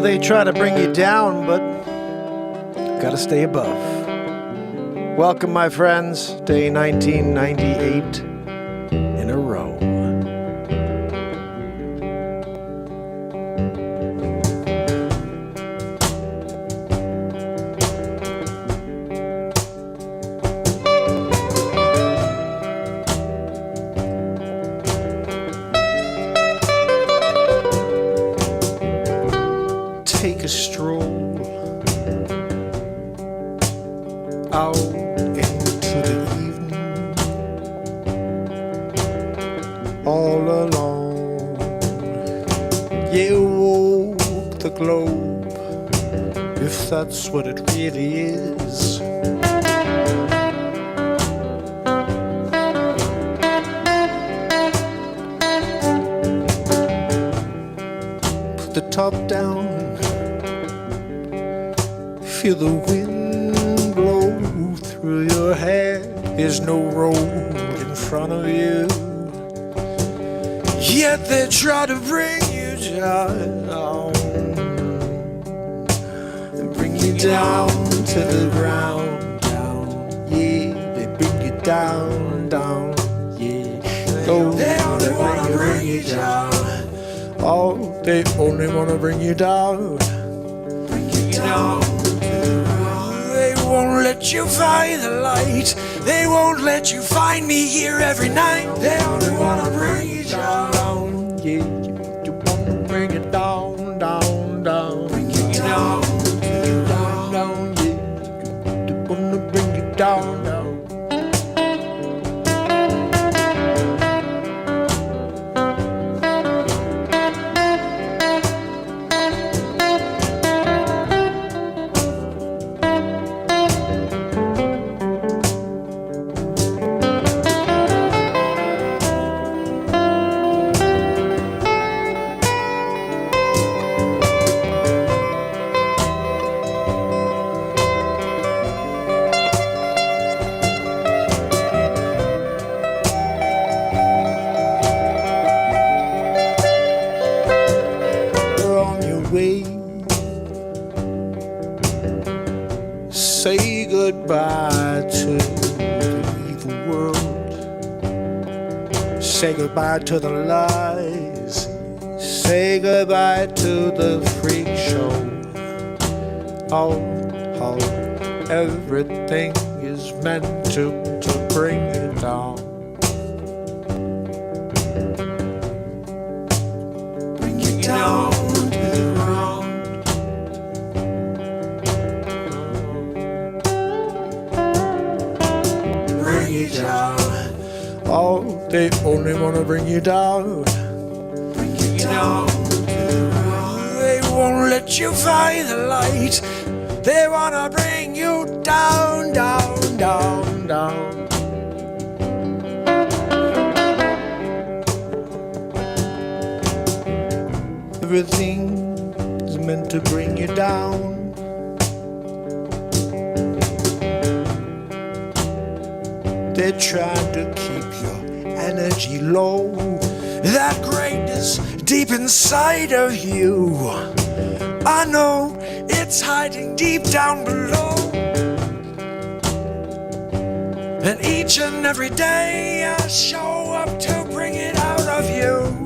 know they try to bring you down, but gotta stay above. Welcome, my friends, day 1998 in a row. Take a stroll out into the evening, all alone. You walk the globe, if that's what it really is. Put the top down, feel the wind blow through your hair. There's no road in front of you, yet they try to bring you down and bring you down to the ground, down, yeah. They bring you down, down, yeah. Oh, they only wanna bring you down. Oh, they only wanna bring you down, bring you down. They won't let you find the light. They won't let you find me here every night. They only wanna bring you down. Yeah, you wanna bring it down, down, down. Bring you down, down, down, yeah. You wanna bring it down, down. Say goodbye to the evil world. Say goodbye to the lies. Say goodbye to the freak show. Oh, everything is meant to bring you down. Bring you down. Oh, they only wanna bring you down, bring you down. They won't let you find the light. They wanna bring you down, down, down, down. Everything is meant to bring you down. They're trying to keep your energy low. That greatness deep inside of you, I know it's hiding deep down below. And each and every day I show up to bring it out of you.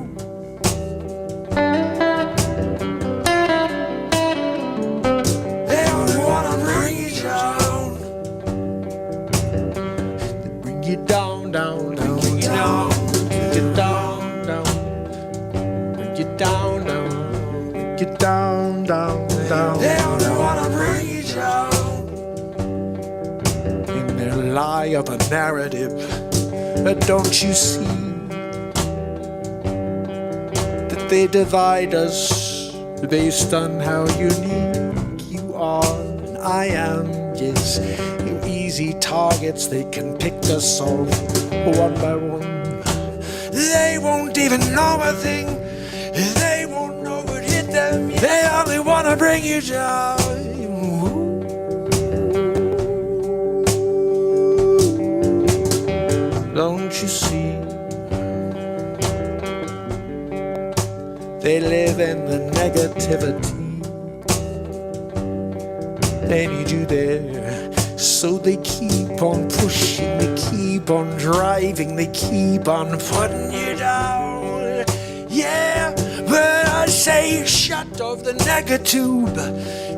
They only wanna bring you down. You down, down, down, down, down, bring you down, down, bring you down, down, bring you down, down, down. They only wanna bring you down. In their lie of a narrative, don't you see that they divide us based on how unique you are and I am? Yes. Easy targets, they can pick us off one by one. They won't even know a thing. They won't know what hit them. They only wanna bring you down. Don't you see? They live in the negativity. they need you there. So they keep on pushing, they keep on driving, they keep on putting you down. Yeah, but I say shut off the negative.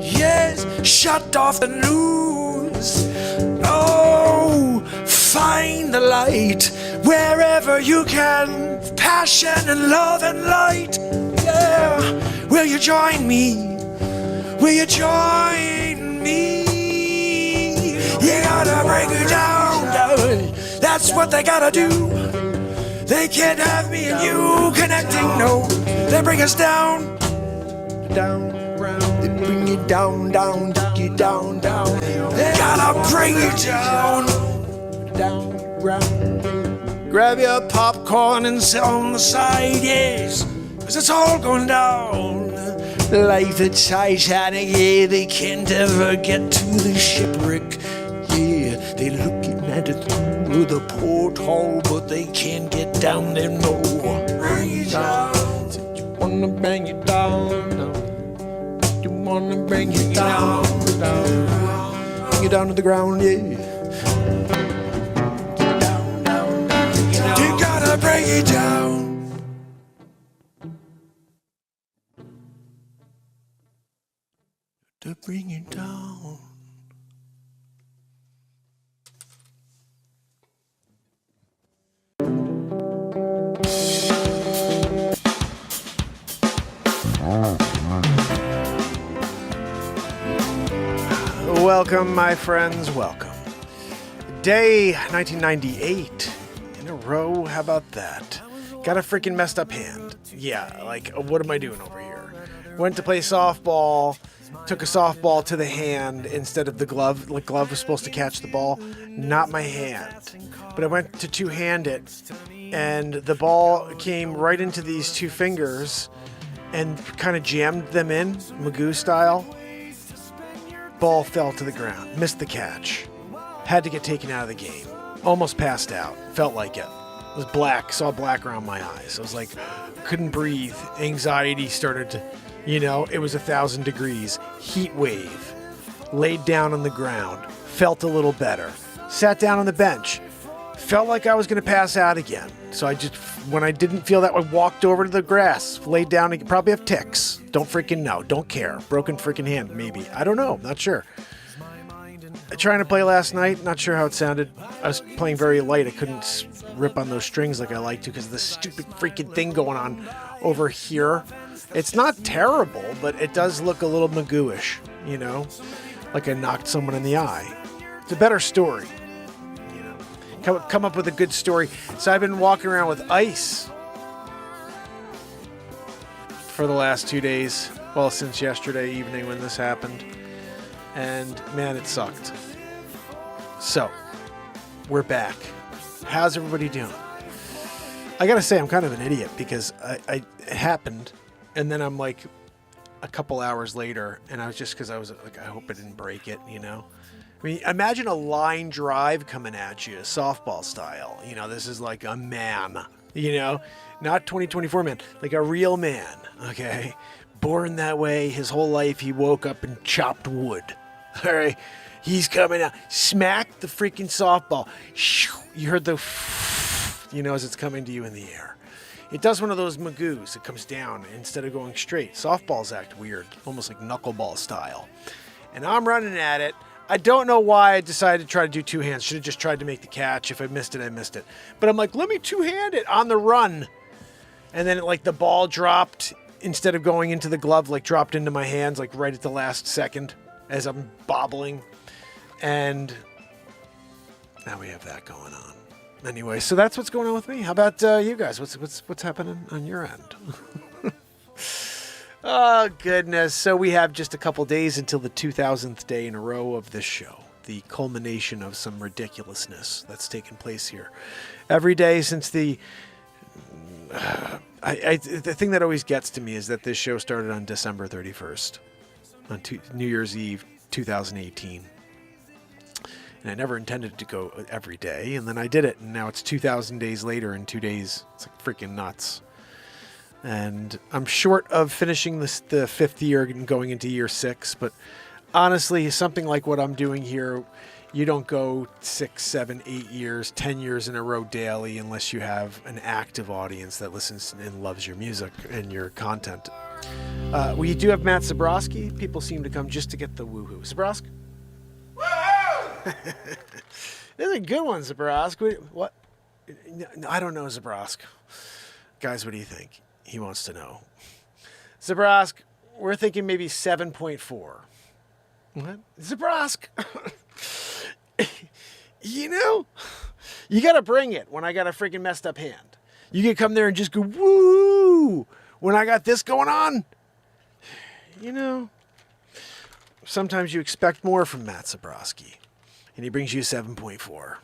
Yes, shut off the news. Oh, find the light wherever you can. Passion and love and light. Yeah, will you join me? Will you join me? You gotta break it down. That's what they gotta do. They can't have me and you connecting, no. They bring us down. Down, round. They bring you down, down, take you down, down. They gotta bring you down. Down, round. Grab your popcorn and sit on the side, yes. 'Cause it's all going down. Like the Titanic, yeah, they can't ever get to the shipwreck. Yeah, they're looking at it through the porthole, but they can't get down there, no. Bring you down. You wanna bring you down, down. You wanna bring you down, down. Bring you down to the ground, yeah. Down, down, down. You gotta bring it down. To bring you down. Welcome, my friends, welcome. Day 1998 in a row, how about that? Got a freaking messed up hand. Yeah, like, what am I doing over here? Went to play softball. Took a softball to the hand instead of the glove. The glove was supposed to catch the ball, not my hand. But I went to two-hand it, and the ball came right into these two fingers and kind of jammed them in, Magoo style. Ball fell to the ground. Missed the catch. Had to get taken out of the game. Almost passed out. Felt like it. It was black. Saw black around my eyes. I was like, couldn't breathe. Anxiety started to... You know, it was 1,000 degrees, heat wave, laid down on the ground, felt a little better, sat down on the bench, felt like I was going to pass out again. So I just, when I didn't feel that, I walked over to the grass, laid down, and probably have tics. Don't freaking know, don't care. Broken freaking hand, maybe. I don't know, not sure. Trying to play last night, not sure how it sounded. I was playing very light. I couldn't rip on those strings like I like to because of the stupid freaking thing going on over here. It's not terrible, but it does look a little Magoo-ish, you know? Like I knocked someone in the eye. It's a better story, you know? Come up with a good story. So I've been walking around with ice for the last 2 days. Well, since yesterday evening when this happened. And, man, it sucked. So, we're back. How's everybody doing? I gotta say, I'm kind of an idiot because it happened, and then I'm like a couple hours later, and I was just because I was like, I hope I didn't break it, you know? I mean, imagine a line drive coming at you, softball style. You know, this is like a man, you know? Not 2024 man, like a real man, okay? Born that way, his whole life he woke up and chopped wood. All right, he's coming out, smack the freaking softball. You heard the, you know, as it's coming to you in the air. It does one of those Magoos. It comes down instead of going straight. Softballs act weird, almost like knuckleball style. And I'm running at it. I don't know why I decided to try to do two hands. Should have just tried to make the catch. If I missed it, I missed it. But I'm like, let me two-hand it on the run. And then like the ball dropped instead of going into the glove, like dropped into my hands, like right at the last second as I'm bobbling. And now we have that going on. Anyway, so that's what's going on with me. How about you guys? What's happening on your end? Oh, goodness. So we have just a couple days until the 2000th day in a row of this show. The culmination of some ridiculousness that's taken place here. Every day since the... the thing that always gets to me is that this show started on December 31st. On New Year's Eve, 2018. And I never intended to go every day, and then I did it, and now it's 2,000 days later in 2 days. It's like freaking nuts. And I'm short of finishing the fifth year and going into year 6, but honestly, something like what I'm doing here, you don't go 6, 7, 8 years, 10 years in a row daily unless you have an active audience that listens and loves your music and your content. We do have Matt Zabrowski. People seem to come just to get the woohoo. Zabrowski? Woohoo! This is a good one, Zabrowski. What? No, I don't know, Zabrowski. Guys, what do you think? He wants to know. Zabrowski, we're thinking maybe 7.4. What? Zabrowski. You know, you got to bring it when I got a freaking messed up hand. You can come there and just go, woo, when I got this going on. You know, sometimes you expect more from Matt Zabrowski, and he brings you 7.4.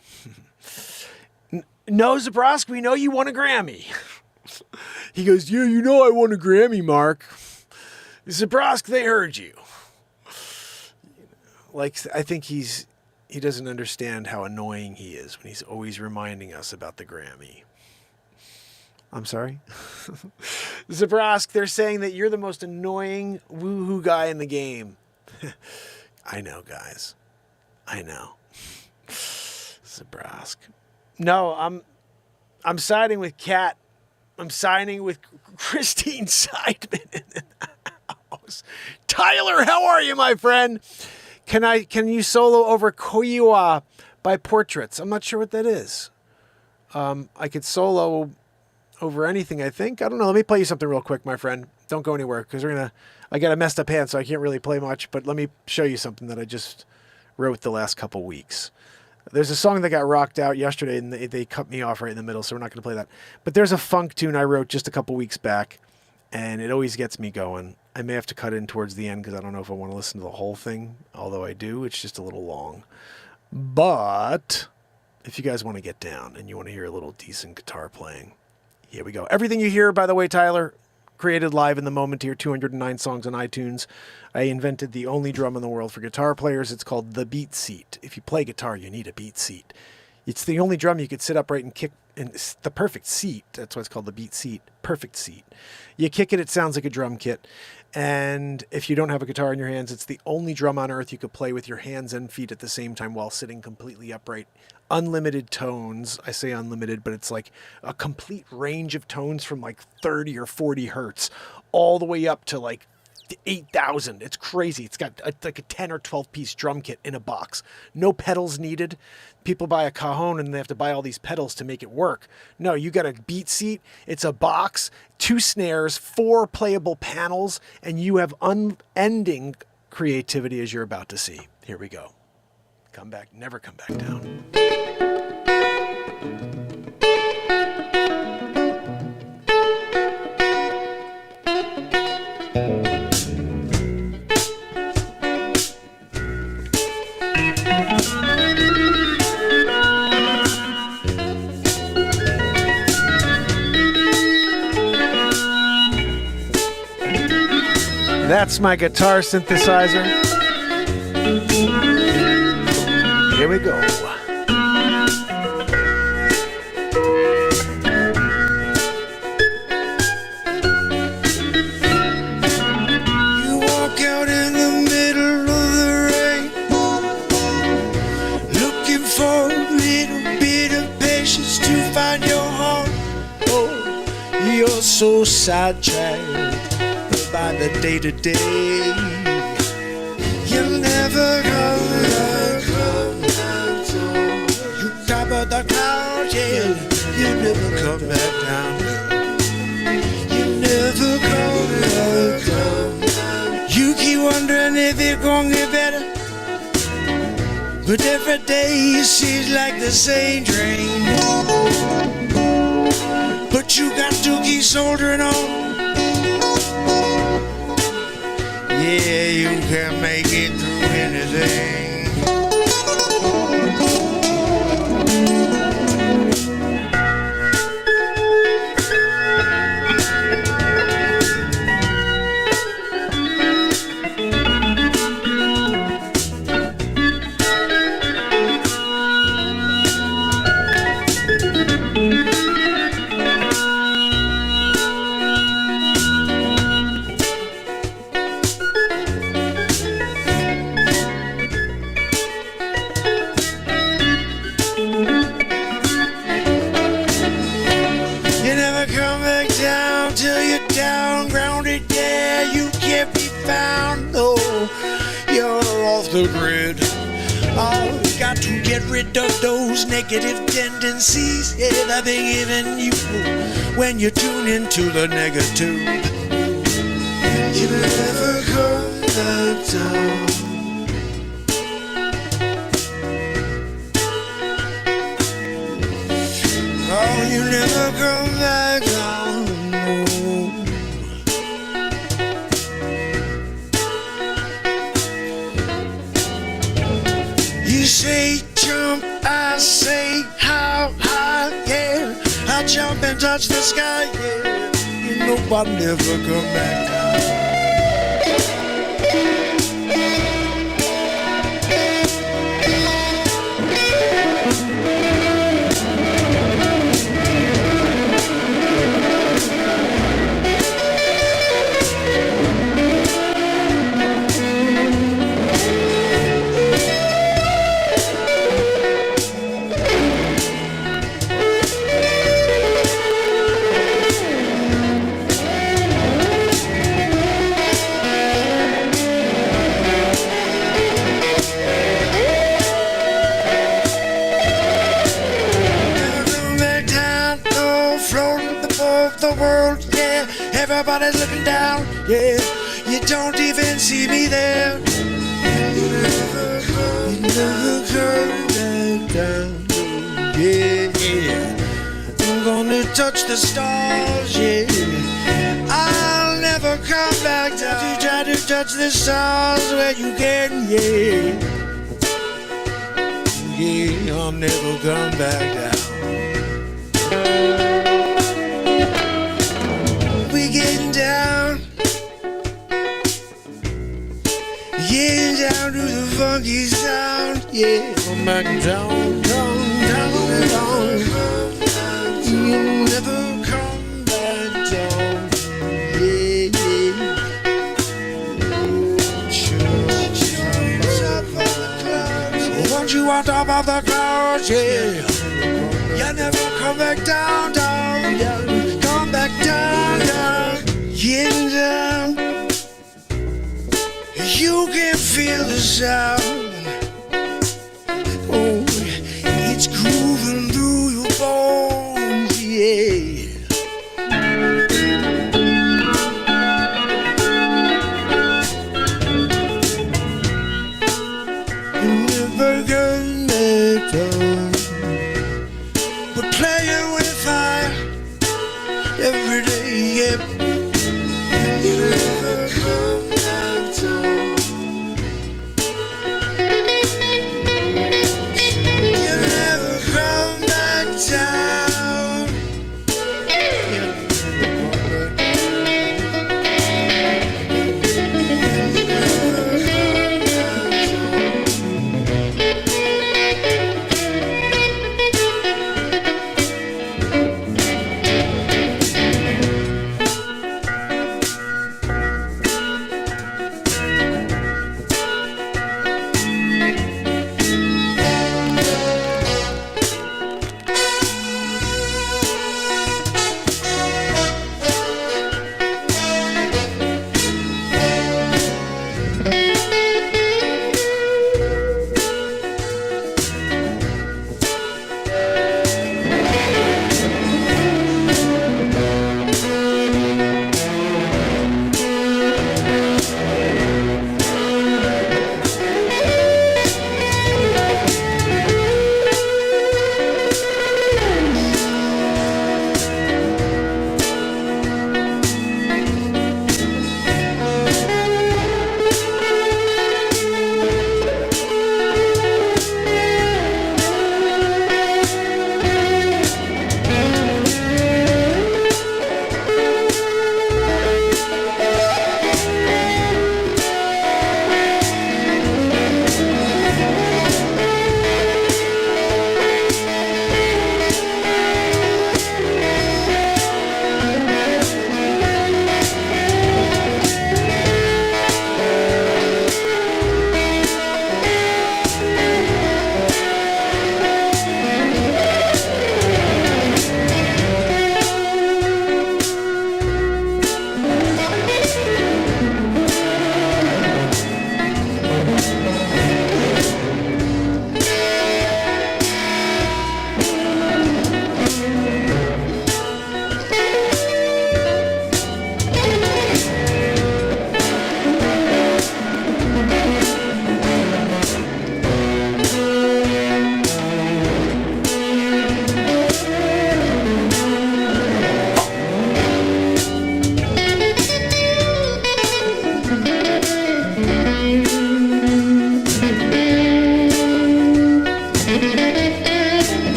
No, Zabrowski, we know you won a Grammy. He goes, yeah, you know I won a Grammy, Mark. Zabrowski, they heard you. Like, I think he doesn't understand how annoying he is when he's always reminding us about the Grammy. I'm sorry? Zabrowski, they're saying that you're the most annoying woohoo guy in the game. I know, guys. I know. Zabrowski. No, I'm siding with Kat. I'm signing with Christine Seidman in the house. Tyler, how are you, my friend? Can you solo over Koiwa by Portraits? I'm not sure what that is. I could solo over anything, I think. I don't know. Let me play you something real quick, my friend. Don't go anywhere because I got a messed up hand, so I can't really play much. But let me show you something that I just wrote the last couple weeks. There's a song that got rocked out yesterday, and they cut me off right in the middle, so we're not going to play that. But there's a funk tune I wrote just a couple weeks back, and it always gets me going. I may have to cut in towards the end because I don't know if I want to listen to the whole thing, although I do. It's just a little long. But if you guys want to get down and you want to hear a little decent guitar playing, here we go. Everything you hear, by the way, Tyler, created live in the moment here, 209 songs on iTunes. I invented the only drum in the world for guitar players. It's called the beat seat. If you play guitar, you need a beat seat. It's the only drum you could sit upright and kick, and it's the perfect seat. That's why it's called the beat seat. Perfect seat. You kick it, it sounds like a drum kit. And if you don't have a guitar in your hands, it's the only drum on earth you could play with your hands and feet at the same time while sitting completely upright. Unlimited tones. I say unlimited, but it's like a complete range of tones from like 30 or 40 hertz all the way up to like 8,000. It's crazy. It's got like a 10 or 12 piece drum kit in a box. No pedals needed. People buy a cajon and they have to buy all these pedals to make it work. No, you got a beat seat. It's a box, 2 snares, 4 playable panels, and you have unending creativity as you're about to see. Here we go. Come back, never come back down. That's my guitar synthesizer. Here we go. You walk out in the middle of the rain, looking for a little bit of patience to find your heart. Oh, you're so sidetracked by the day-to-day. You'll never come you top of the clouds, yeah. You never come back down. You never come. You keep wondering if it's gonna get better, but every day it seems like the same drain. But you got to keep soldiering on. Yeah, you can make it through anything. till you're down, grounded, yeah, you can't be found. No, you're off the grid. Oh, got to get rid of those negative tendencies, yeah, that they given you when you tune into the negative. You never come back down. Oh, you never come back down. You say jump, I say how high, yeah. I jump and touch the sky, yeah. You know I'll never come back down. The world, yeah, everybody's looking down, yeah, you don't even see me there. You never come back down, yeah, yeah. I'm gonna touch the stars, yeah, I'll never come back down. You try to touch the stars where you can, yeah, yeah, I'll never come back down. Getting down, getting down to the funky sound, yeah. I'm back down, down, down, down. You'll never come back down, yeah, yeah. Once you on top of the clouds, yeah, you never come back down, down, yeah. Come back down, down. Getting down, you can feel the sound. Oh, it's grooving through your bones, yeah. You never come back down, but playing with fire every day, yeah. You never come back down. You never come back down.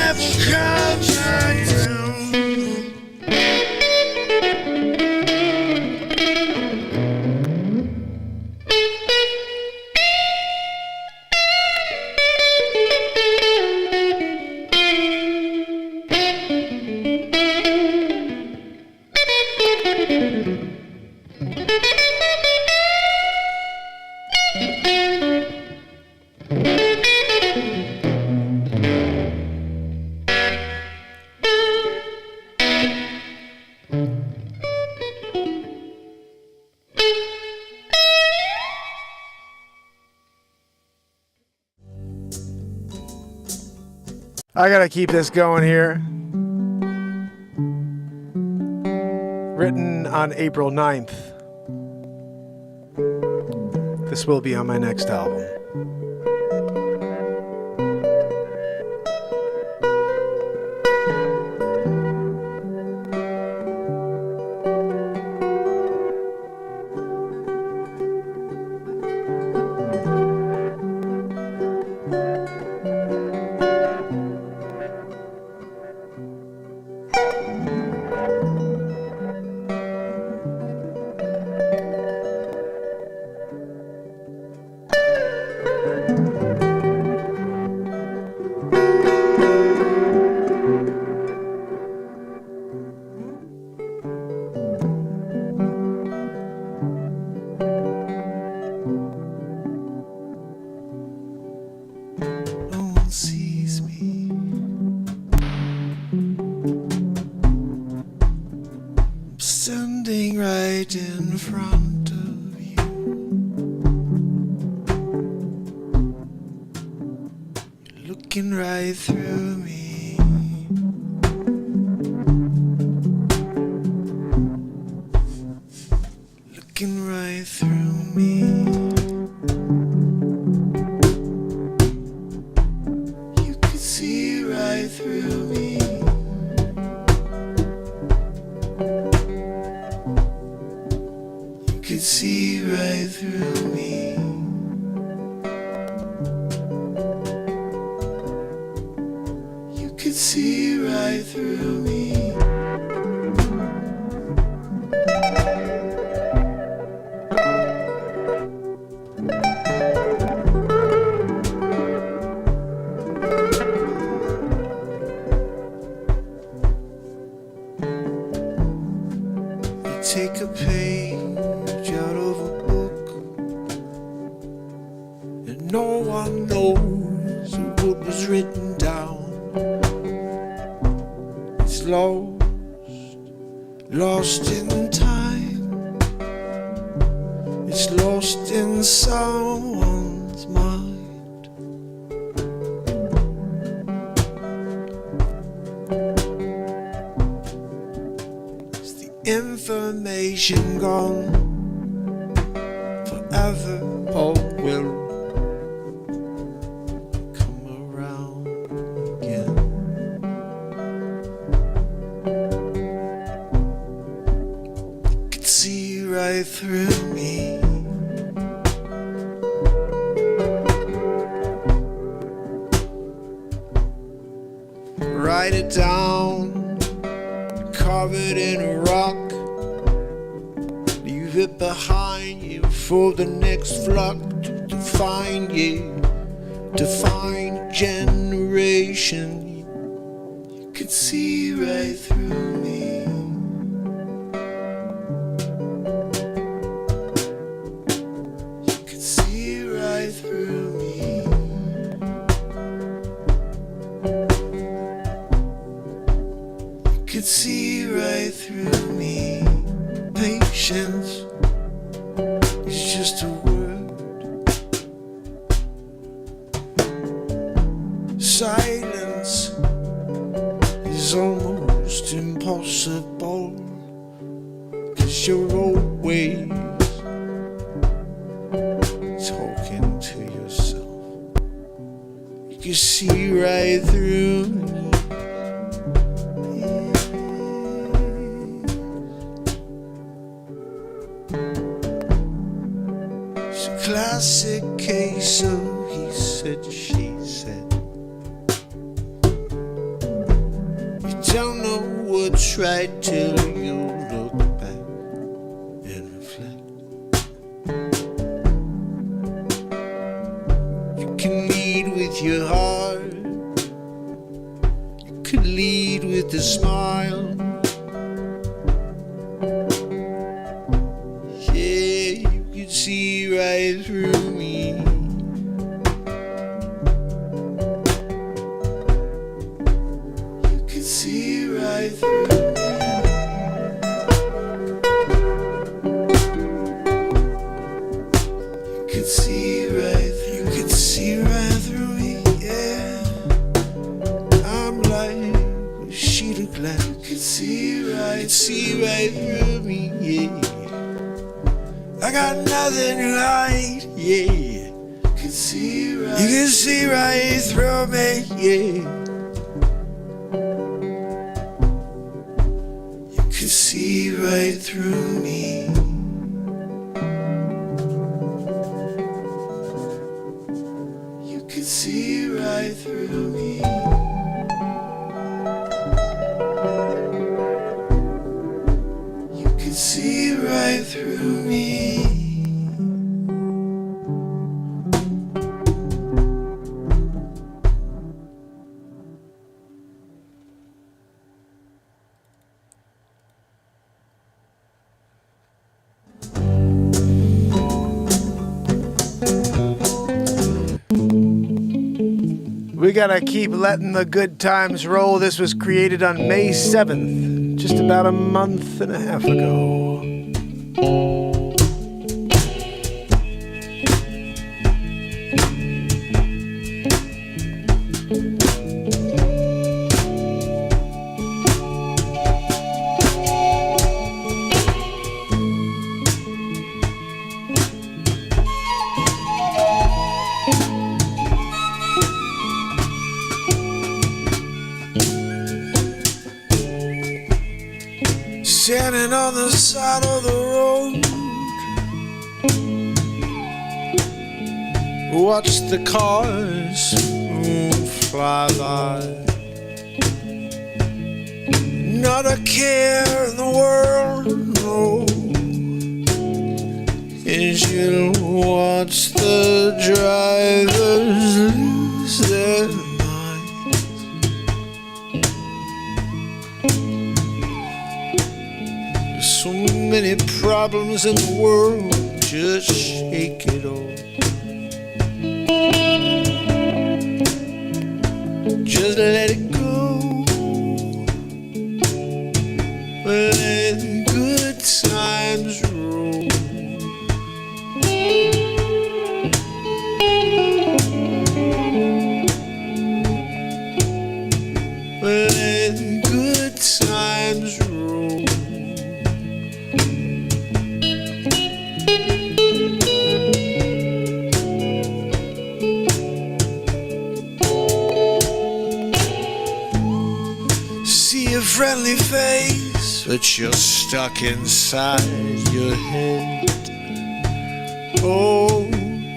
never comes back down. I gotta keep this going here. Written on April 9th. This will be on my next album. Standing right in front of you, you're looking right through me. Looking right through me. You could see right through me. Could see right through me. You could see right through me. You take a page out of a book, and no one knows what was written down. It's lost in time. It's lost in someone's mind. Is the information gone forever, or will come around again? You could see right through me. Write it down, carve it in a rock, leave it behind you for the next flock to find you, to find generation. You could see right through me. You could see right through me. You could see right through me. Patience is just a word. Silence is almost impossible, 'cause you're always talking to yourself. You can see right through me. It's a classic case of he said, she said. what's right till you look back and reflect. You can lead with your heart, you can lead with a smile. Yeah, you can see right through me. See right through me. You could see right through. You could see right through me. Yeah, I'm like a sheet of glass. You could see right through me. Yeah, I got nothing to hide. Yeah, you could see right through me. Yeah. You see right through me. You could see right through me. You could see right through me. We gotta keep letting the good times roll. This was created on May 7th, just about a month and a half ago. Standing on the side of the road, watch the cars fly by. Not a care in the world, no. As you watch the drivers lose their minds. So many problems in the world, just shake it off. Just let it go. Let good times roll. Let good times roll. See a friendly face, but you're stuck inside your head. Oh,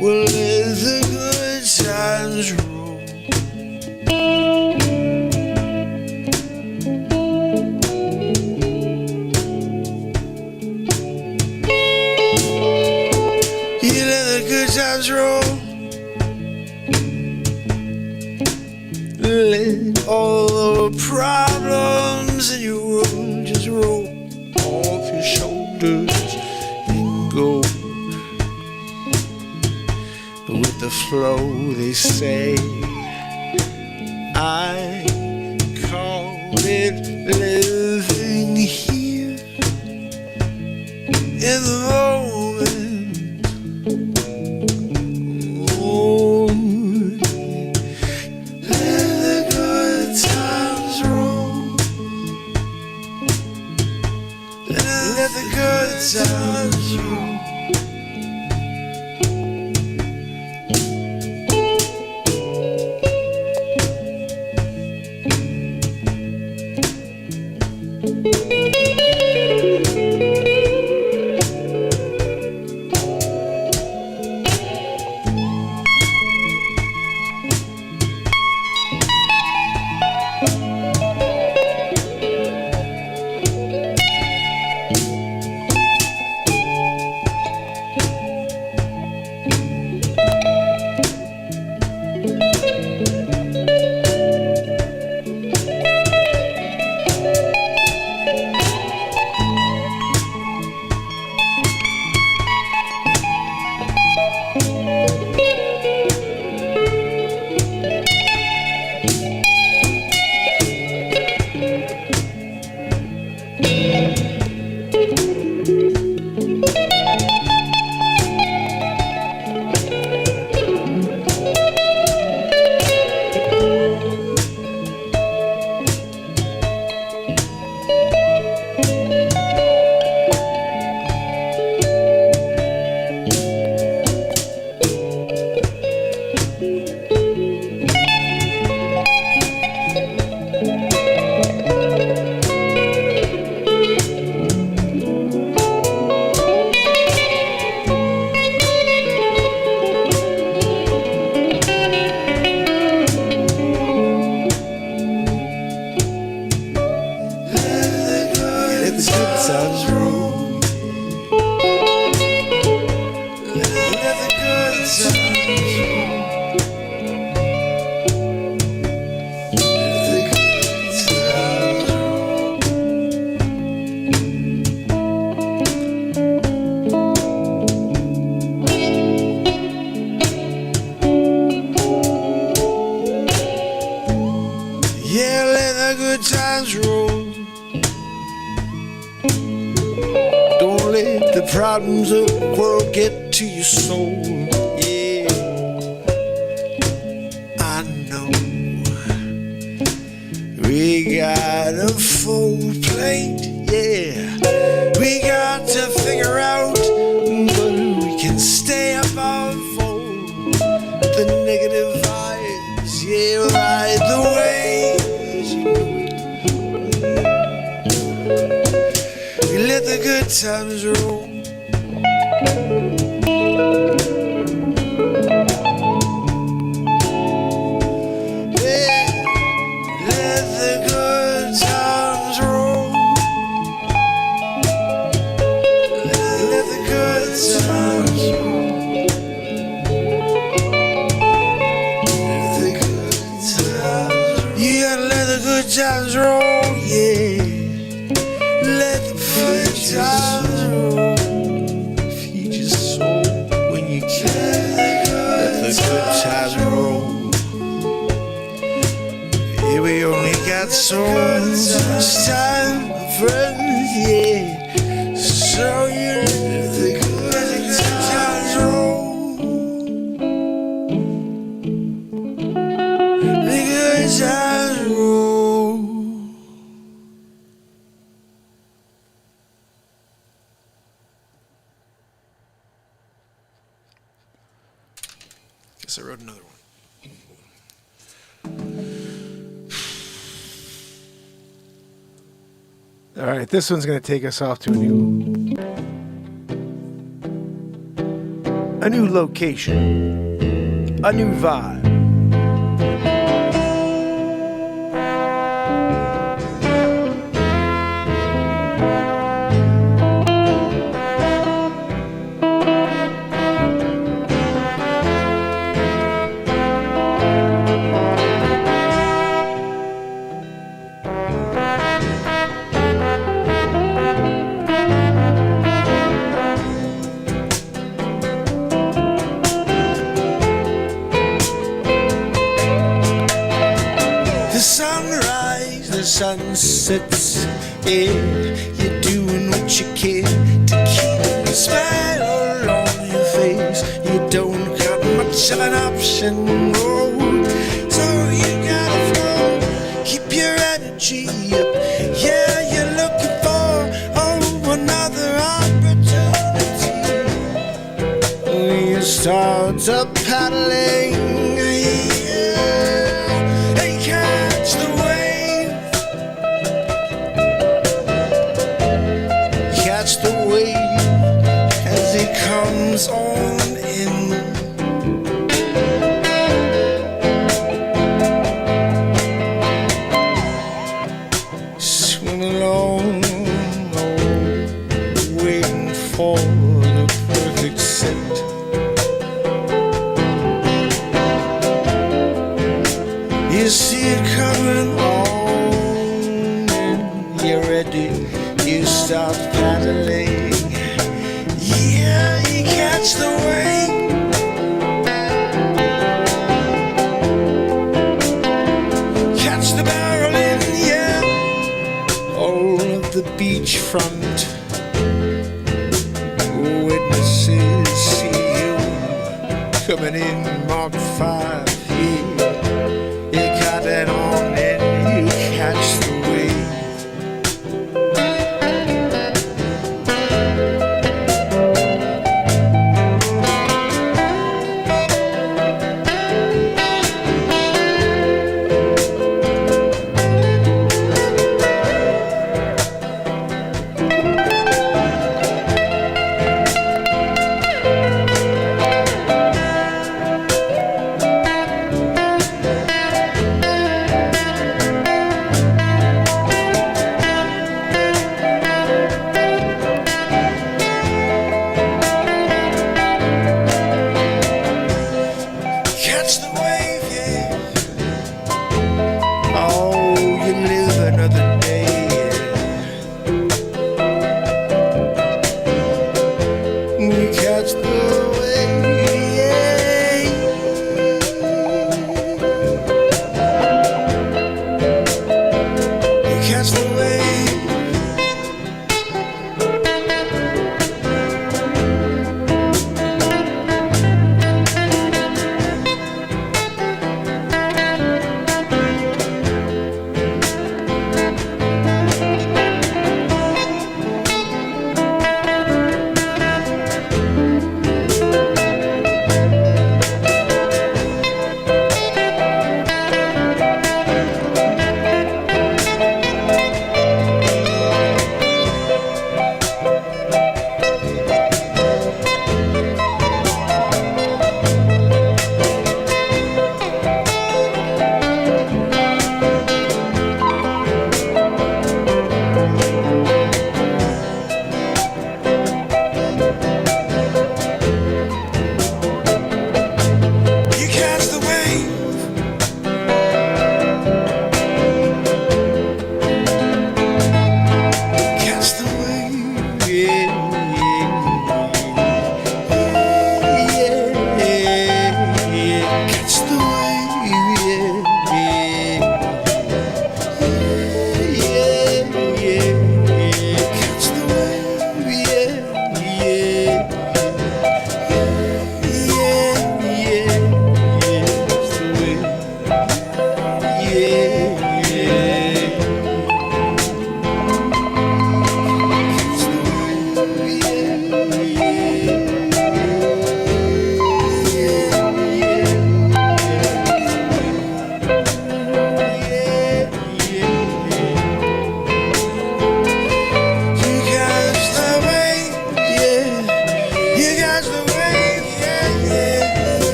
well, let the good times roll. You let the good times roll. Let all the problems in your world just roll off your shoulders and go with the flow. They say I call it living here in the moment. Oh, let the good times roll. Let the good times roll. Yeah, let the good times roll. Don't let the problems of the world get to your soul. Yeah, I know we got a full plate. Yeah, we got to figure out, but we can stay above all the negative vibes. Yeah, ride the waves. We let the good times roll. Yeah, let the good times roll. Let the good times roll. Let the good times roll. You gotta let the good times roll, yeah. Let the good times roll. Feed your soul when you can. Let the good times roll. Yeah, we only got so much time, friends, yeah. So you let the good times roll. The good times roll. Guess I wrote another one. All right, this one's going to take us off to a new location, a new vibe. The sunrise, the sunsets, yeah. You're doing what you can to keep a smile on your face. You don't got much of an option, oh. So you gotta flow, keep your energy up. Yeah, you're looking for, oh, another opportunity. When you start up paddling, the wave as it comes on in. Swim along, oh, waiting for the perfect set. You see it coming on, and you're ready. You start paddling, yeah, you catch the wave. Catch the barrel in, yeah. All of the beachfront witnesses see you coming in Mark 5, yeah. You got that on and you catch the wave.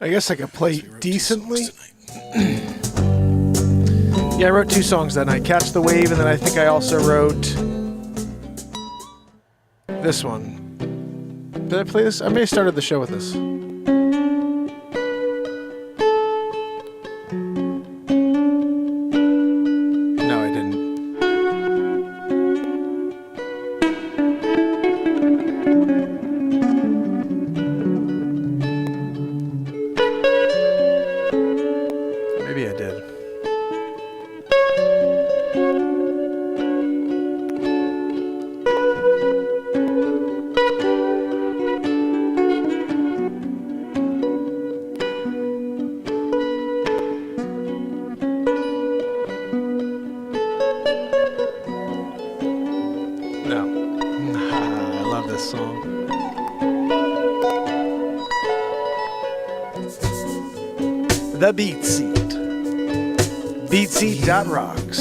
I guess I could play decently. Yeah, I wrote 2 songs that night. Catch the Wave, and then I think I also wrote this one. Did I play this? I may have started the show with this. No, I didn't. Maybe I did. No. I love this song. The Beat Seat. Beatseat.rocks.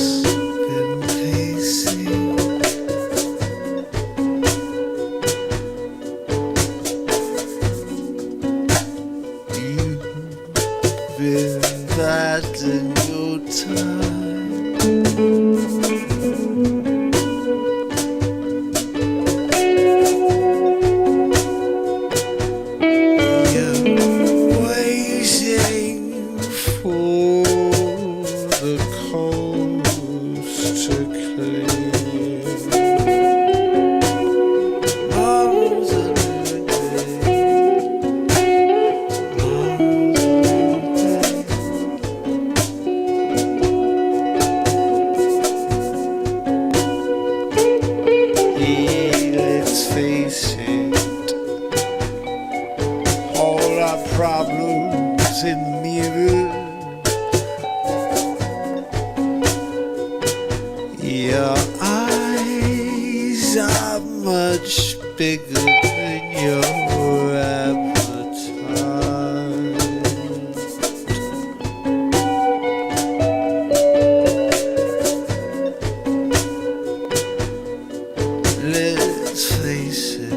Been your time. You're waiting for the coast to clear. Miles and days. our problems in the mirror. Your eyes are much bigger than your appetite. Let's face it,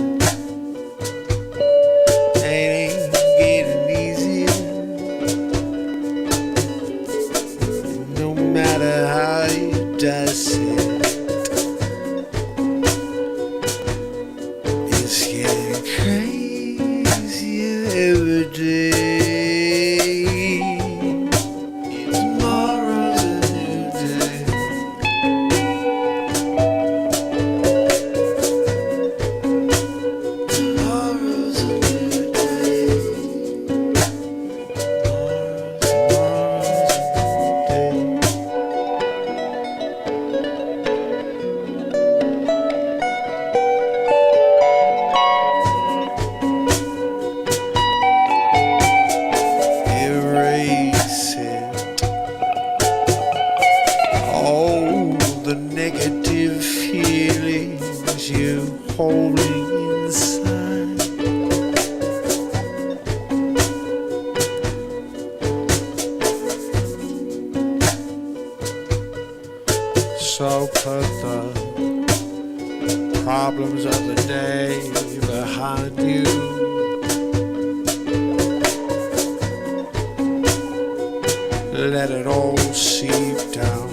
it ain't getting easier. No matter how you dice it, it's getting crazier every day. Tomorrow's a new day. Tomorrow's a new day. Erase it. All the negative feelings you're holding inside. So put the problems of the day behind you. Let it all seep down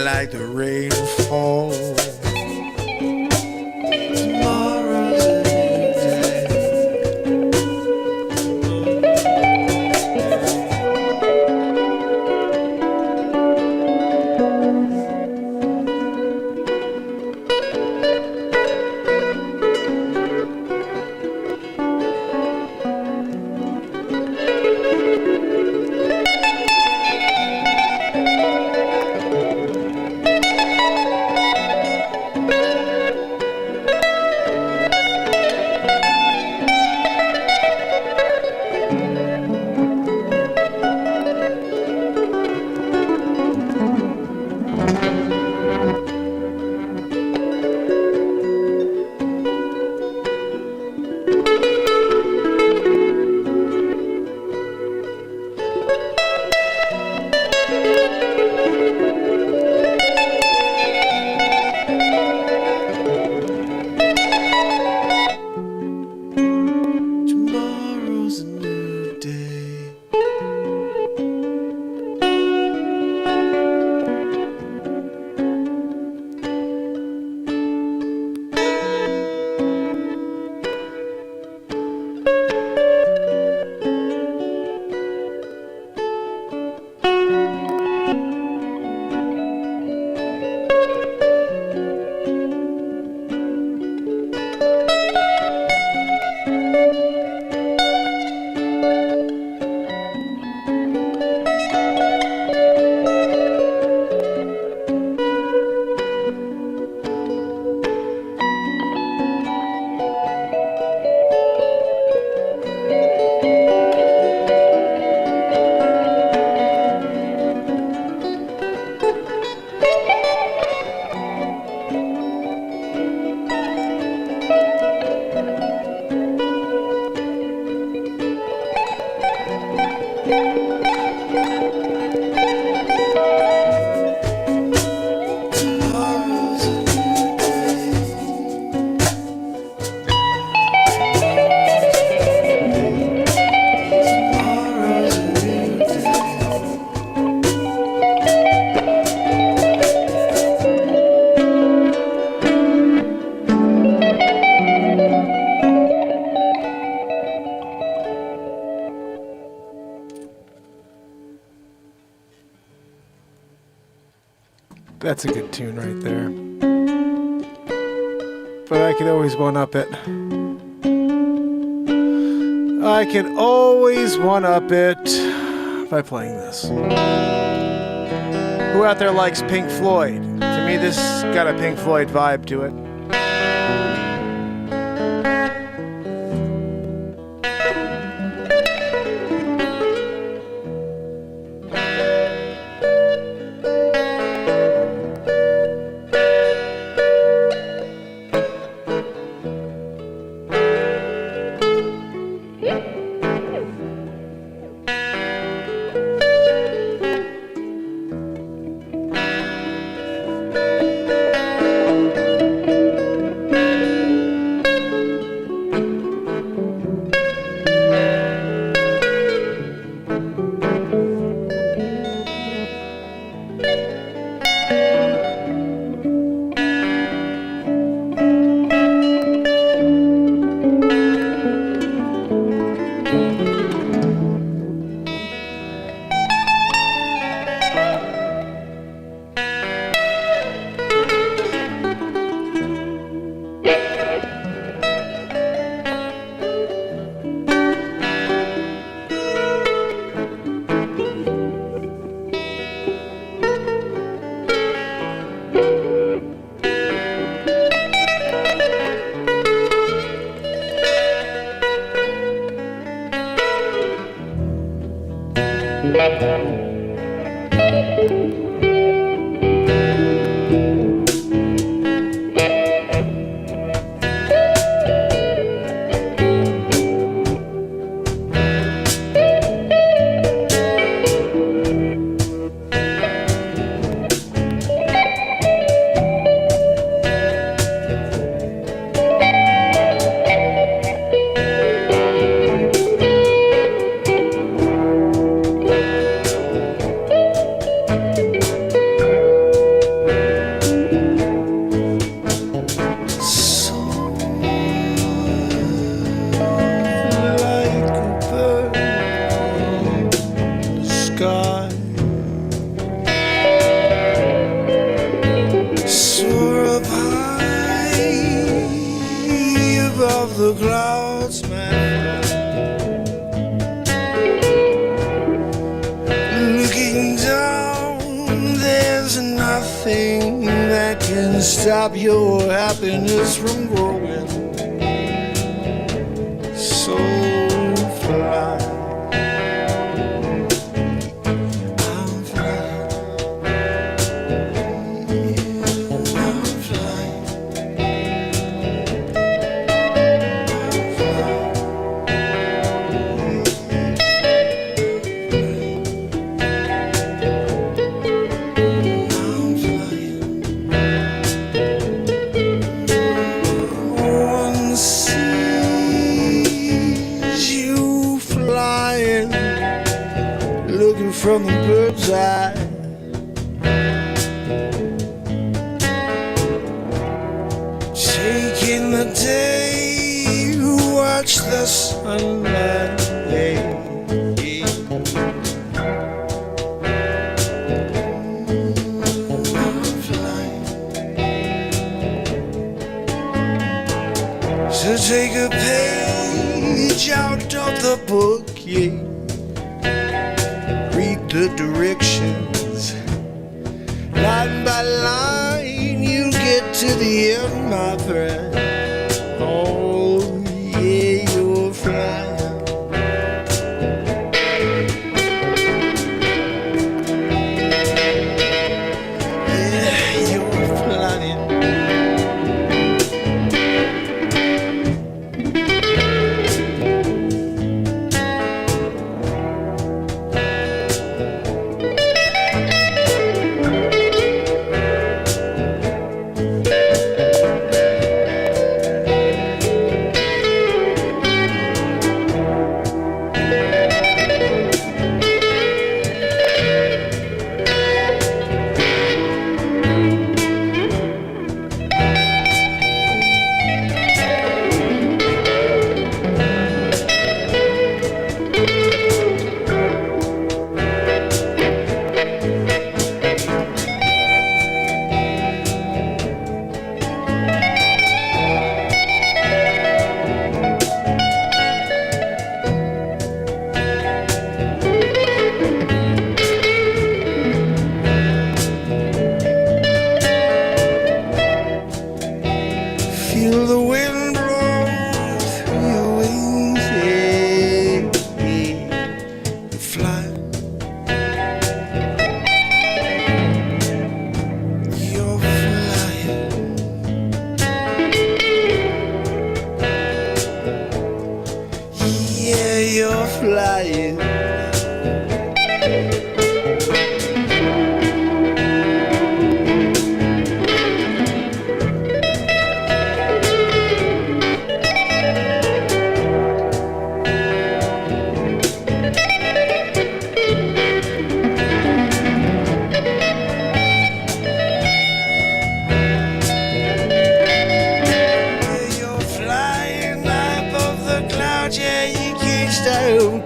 like the rainfall. Tomorrow's a new day. Tomorrow's a new day. Tomorrow's a new day. Tomorrow's a new day. That's a good tune right there. But I could always one-up it. I can always one-up it by playing this. Who out there likes Pink Floyd? To me, this got a Pink Floyd vibe to it. The clouds, man, looking down, there's nothing that can stop your happiness from growing. So fly. From the bird's eye, taking the day to watch the sunlight. To take a page out of the book, yeah. The directions, line by line, you get to the end, my friend. Oh, yeah, you're flying. Yeah, you're flying. Feel the wind blow through your wings, yeah, yeah. You fly. You're flying. Yeah, you're flying.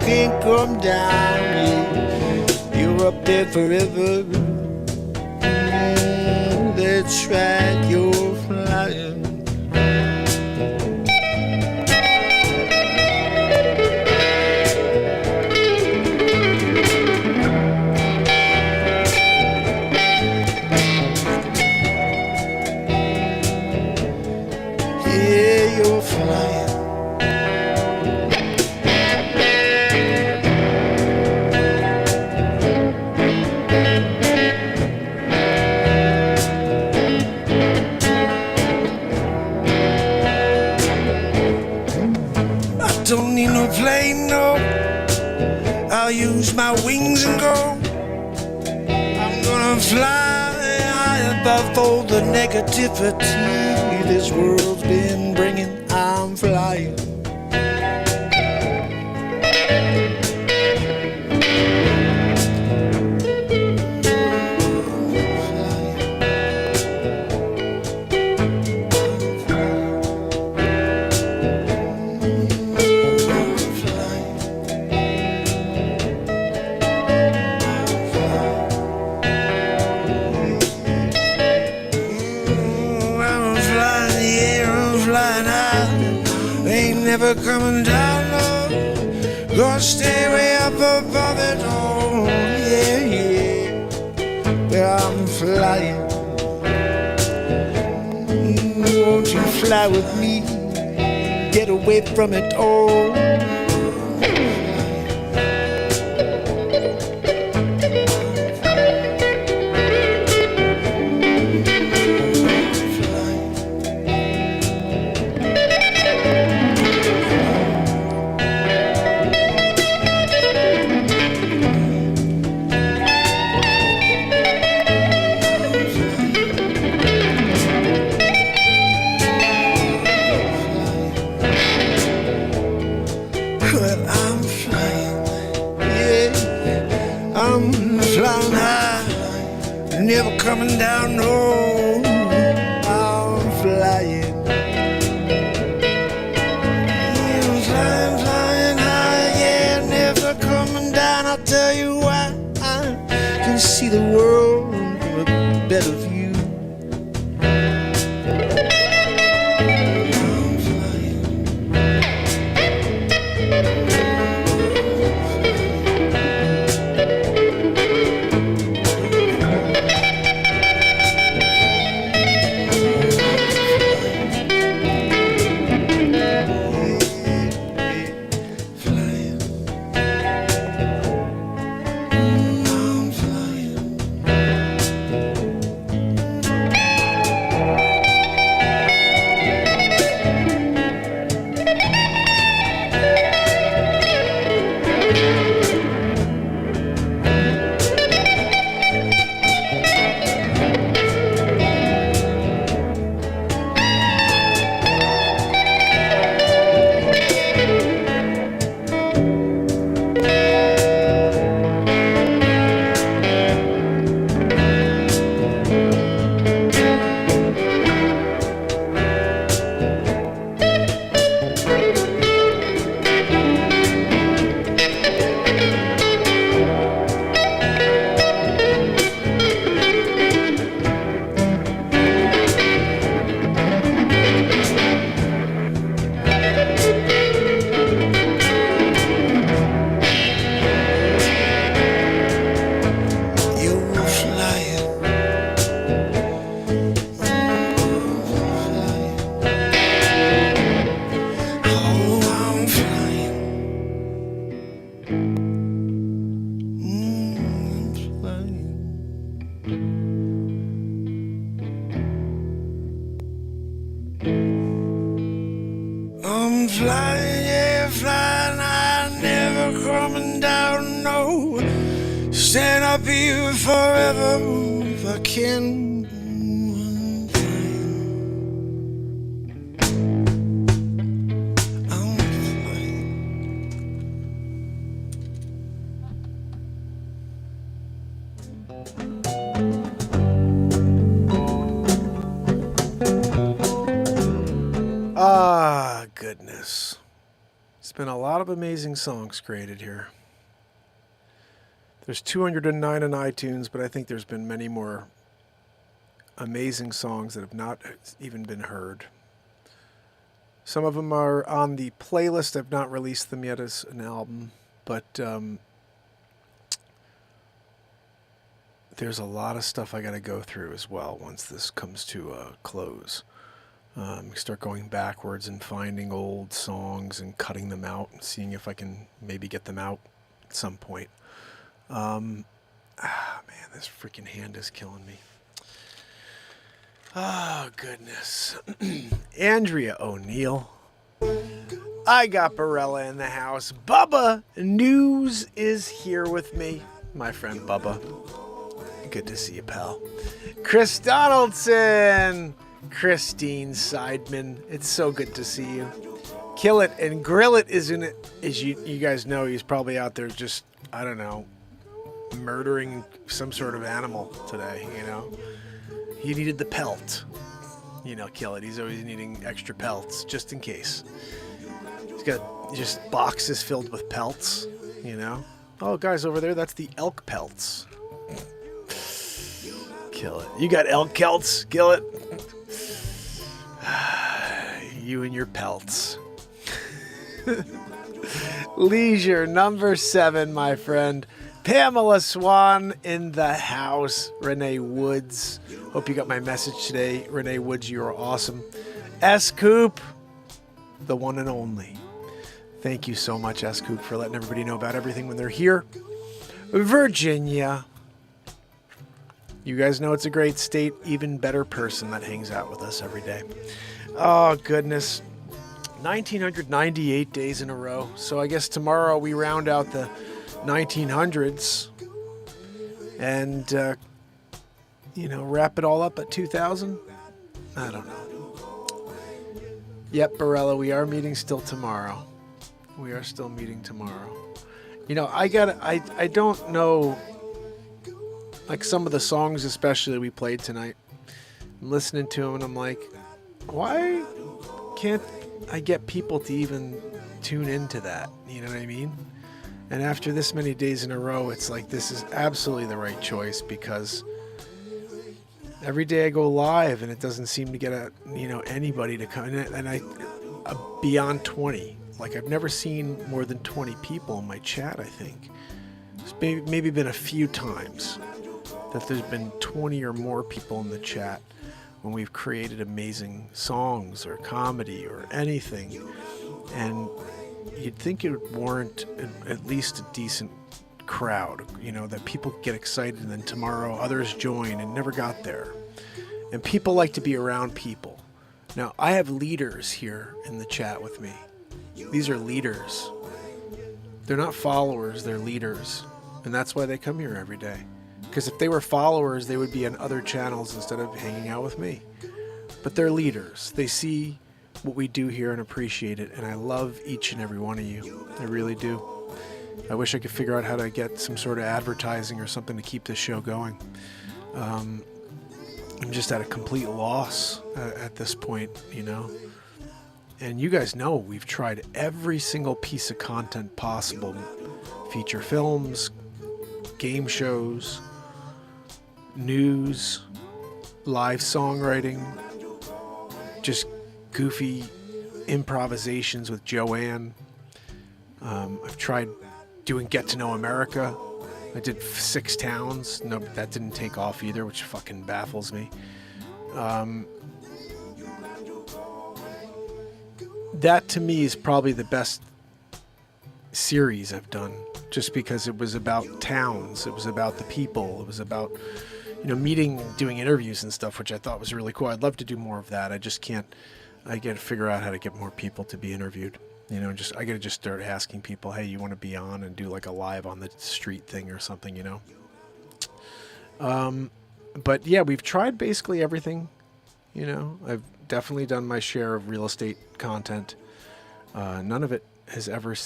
Can't come down, yeah. You're up there forever. That's right, you're flying. Yeah, you're flying. need no plane, no. I'll use my wings and go. I'm gonna fly high above all the negativity this world's been bringing. I'm flying. Never coming down, no. Gonna stay way up above it all. Yeah, yeah. Where I'm flying. Won't you fly with me? Get away from it all. Never coming down, no. I'm flying. Yeah, I'm flying, flying high, yeah, never coming down. I'll tell you why. I can see the world from a better view. I'm flying, yeah, flying, I'm never coming down, no. Stand up here forever if I can. I'm flying. Ah, goodness. There's been a lot of amazing songs created here. There's 209 on iTunes, but I think there's been many more amazing songs that have not even been heard. Some of them are on the playlist. I've not released them yet as an album, but there's a lot of stuff I got to go through as well once this comes to a close. Start going backwards and finding old songs and cutting them out and seeing if I can maybe get them out at some point. Man, this freaking hand is killing me. Oh, goodness. Andrea O'Neill. I got Barella in the house. Bubba News is here with me. My friend Bubba. Good to see you, pal. Chris Donaldson. Christine Seidman. It's so good to see you. Kill It and Grill It is in it. As you guys know, he's probably out there just, I don't know, murdering some sort of animal today, you know. He needed the pelt. You know, Kill It. He's always needing extra pelts, just in case. He's got just boxes filled with pelts, you know. Oh, guys, over there, that's the elk pelts. Kill It. You got elk pelts? Kill It. You and your pelts. Leisure number 7, my friend. Pamela Swan in the house. Renee Woods. Hope you got my message today. Renee Woods, you are awesome. S. Coop, the one and only. Thank you so much, S. Coop, for letting everybody know about everything when they're here. Virginia. You guys know it's a great state. Even better person that hangs out with us every day. Oh, goodness. 1998 days in a row. So I guess tomorrow we round out the 1900s and, wrap it all up at 2000. I don't know. Yep, Barella, we are meeting still tomorrow. We are still meeting tomorrow. You know, I don't know, like some of the songs especially we played tonight. I'm listening to them and I'm like, why can't I get people to even tune into that? You know what I mean? And after this many days in a row, it's like this is absolutely the right choice because every day I go live and it doesn't seem to get anybody to come in, and I beyond 20. Like I've never seen more than 20 people in my chat. I think it's maybe been a few times that there's been 20 or more people in the chat when we've created amazing songs or comedy or anything, and you'd think it would warrant at least a decent crowd, that people get excited and then tomorrow others join and never got there. And people like to be around people. Now, I have leaders here in the chat with me. These are leaders. They're not followers, they're leaders. And that's why they come here every day. Because if they were followers, they would be on other channels instead of hanging out with me. But they're leaders. They see what we do here and appreciate it. And I love each and every one of you. I really do. I wish I could figure out how to get some sort of advertising or something to keep this show going. I'm just at a complete loss at this point, And you guys know we've tried every single piece of content possible. Feature films, game shows, news, live songwriting, just goofy improvisations with Joanne. I've tried doing Get to Know America. I did 6 towns. No, that didn't take off either, which fucking baffles me. That to me is probably the best series I've done, just because it was about towns, it was about the people, it was about meeting, doing interviews and stuff, which I thought was really cool. I'd love to do more of that. I just can't. I got to figure out how to get more people to be interviewed. I got to just start asking people, hey, you want to be on and do like a live on the street thing or something, But yeah, we've tried basically everything. I've definitely done my share of real estate content. None of it has ever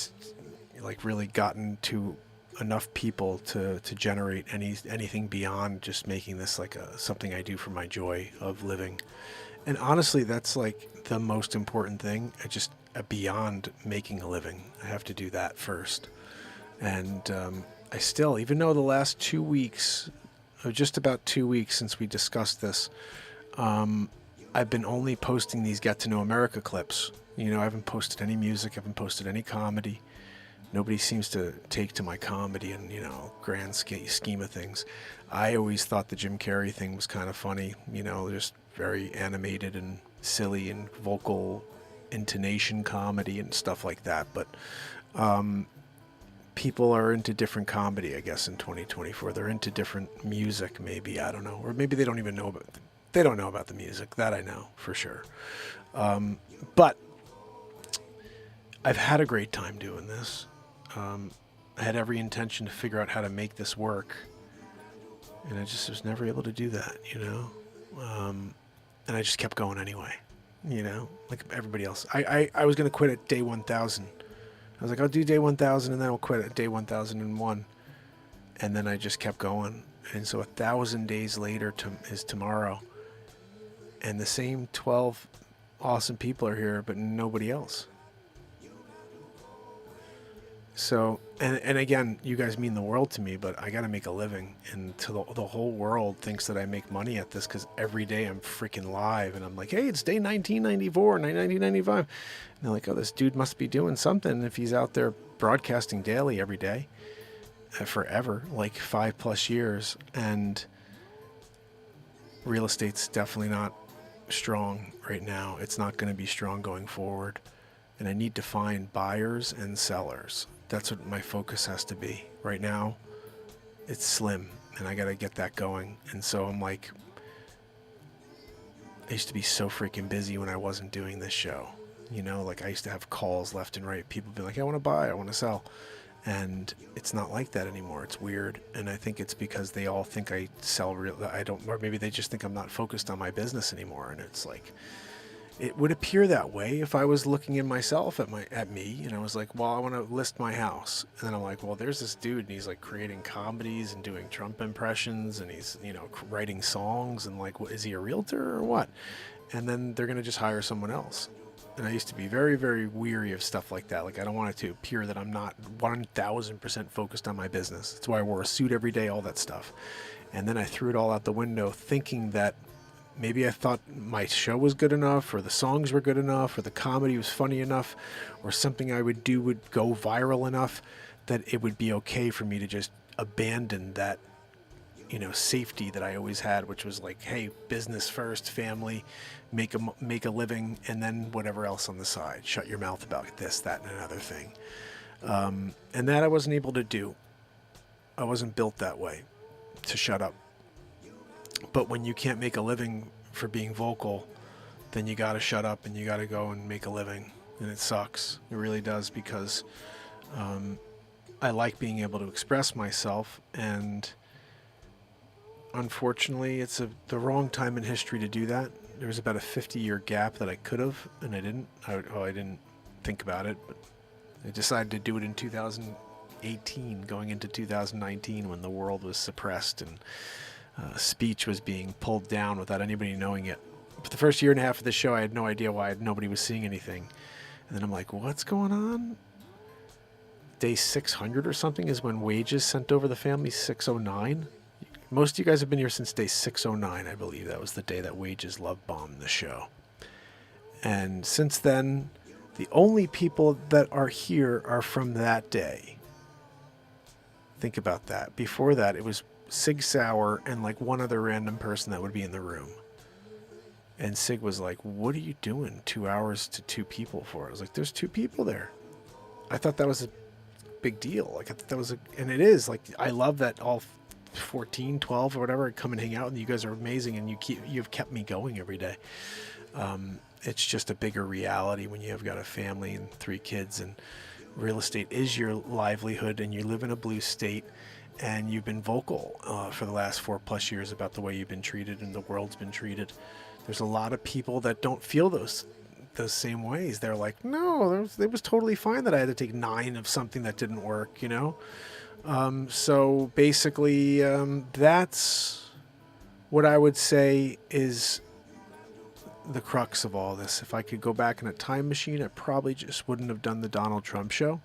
really gotten to enough people to generate anything beyond just making this like something I do for my joy of living. And honestly, that's like the most important thing. Beyond making a living, I have to do that first. And I still, even though the last 2 weeks, or just about 2 weeks since we discussed this, I've been only posting these Get to Know America clips. I haven't posted any music, I haven't posted any comedy. Nobody seems to take to my comedy and, grand scheme of things. I always thought the Jim Carrey thing was kind of funny, just very animated and silly and vocal intonation comedy and stuff like that. But people are into different comedy, I guess, in 2024. They're into different music, maybe. I don't know. Or maybe they don't even know about they don't know about the music. That I know for sure. But I've had a great time doing this. I had every intention to figure out how to make this work, and I just was never able to do that, and I just kept going anyway, like everybody else. I was going to quit at day 1,000. I was like, I'll do day 1,000 and then I'll quit at day 1,001. And then I just kept going. And so 1,000 days later is tomorrow. And the same 12 awesome people are here, but nobody else. So, and again, you guys mean the world to me, but I got to make a living. And to the whole world thinks that I make money at this because every day I'm freaking live. And I'm like, hey, it's day 1994, 1995. And they're like, oh, this dude must be doing something if he's out there broadcasting daily every day forever, like 5+ years. And real estate's definitely not strong right now. It's not going to be strong going forward. And I need to find buyers and sellers. That's what my focus has to be. Right now, it's slim, and I got to get that going. And so I'm like, I used to be so freaking busy when I wasn't doing this show. Like I used to have calls left and right. People be like, I want to buy, I want to sell. And it's not like that anymore. It's weird. And I think it's because they all think I sell or maybe they just think I'm not focused on my business anymore. And it's like, it would appear that way if I was looking at myself at me, and I was like, well, I want to list my house. And then I'm like, well, there's this dude, and he's like creating comedies and doing Trump impressions, and he's, writing songs, and like, what, is he a realtor or what? And then they're going to just hire someone else. And I used to be very, very weary of stuff like that. Like, I don't want it to appear that I'm not 1,000% focused on my business. That's why I wore a suit every day, all that stuff. And then I threw it all out the window thinking that maybe I thought my show was good enough, or the songs were good enough, or the comedy was funny enough, or something I would do would go viral enough that it would be okay for me to just abandon that, safety that I always had, which was like, hey, business first, family, make a living, and then whatever else on the side. Shut your mouth about this, that, and another thing. And that I wasn't able to do. I wasn't built that way, to shut up. But when you can't make a living for being vocal, then you got to shut up and you got to go and make a living. And it sucks. It really does, because I like being able to express myself. And unfortunately, it's the wrong time in history to do that. There was about a 50-year gap that I could have, and I didn't. I didn't think about it, but I decided to do it in 2018, going into 2019, when the world was suppressed and speech was being pulled down without anybody knowing it. But the first year and a half of the show, I had no idea why nobody was seeing anything. And then I'm like, what's going on? Day 600 or something is when wages sent over the family, 609. Most of you guys have been here since day 609, I believe. That was the day that wages love bombed the show. And since then, the only people that are here are from that day. Think about that. Before that, it was Sig Sauer and like one other random person that would be in the room. And Sig was like, what are you doing 2 hours to 2 people for? I was like, there's 2 people there. I thought that was a big deal. Like, I thought that was and it is. Like, I love that all 14, 12 or whatever come and hang out, and you guys are amazing, and you've kept me going every day. It's just a bigger reality when you have got a family and 3 kids, and real estate is your livelihood, and you live in a blue state. And you've been vocal for the last 4+ years about the way you've been treated and the world's been treated. There's a lot of people that don't feel those same ways. They're like, no, it was totally fine that I had to take 9 of something that didn't work, So basically, that's what I would say is the crux of all this. If I could go back in a time machine, I probably just wouldn't have done the Donald Trump show.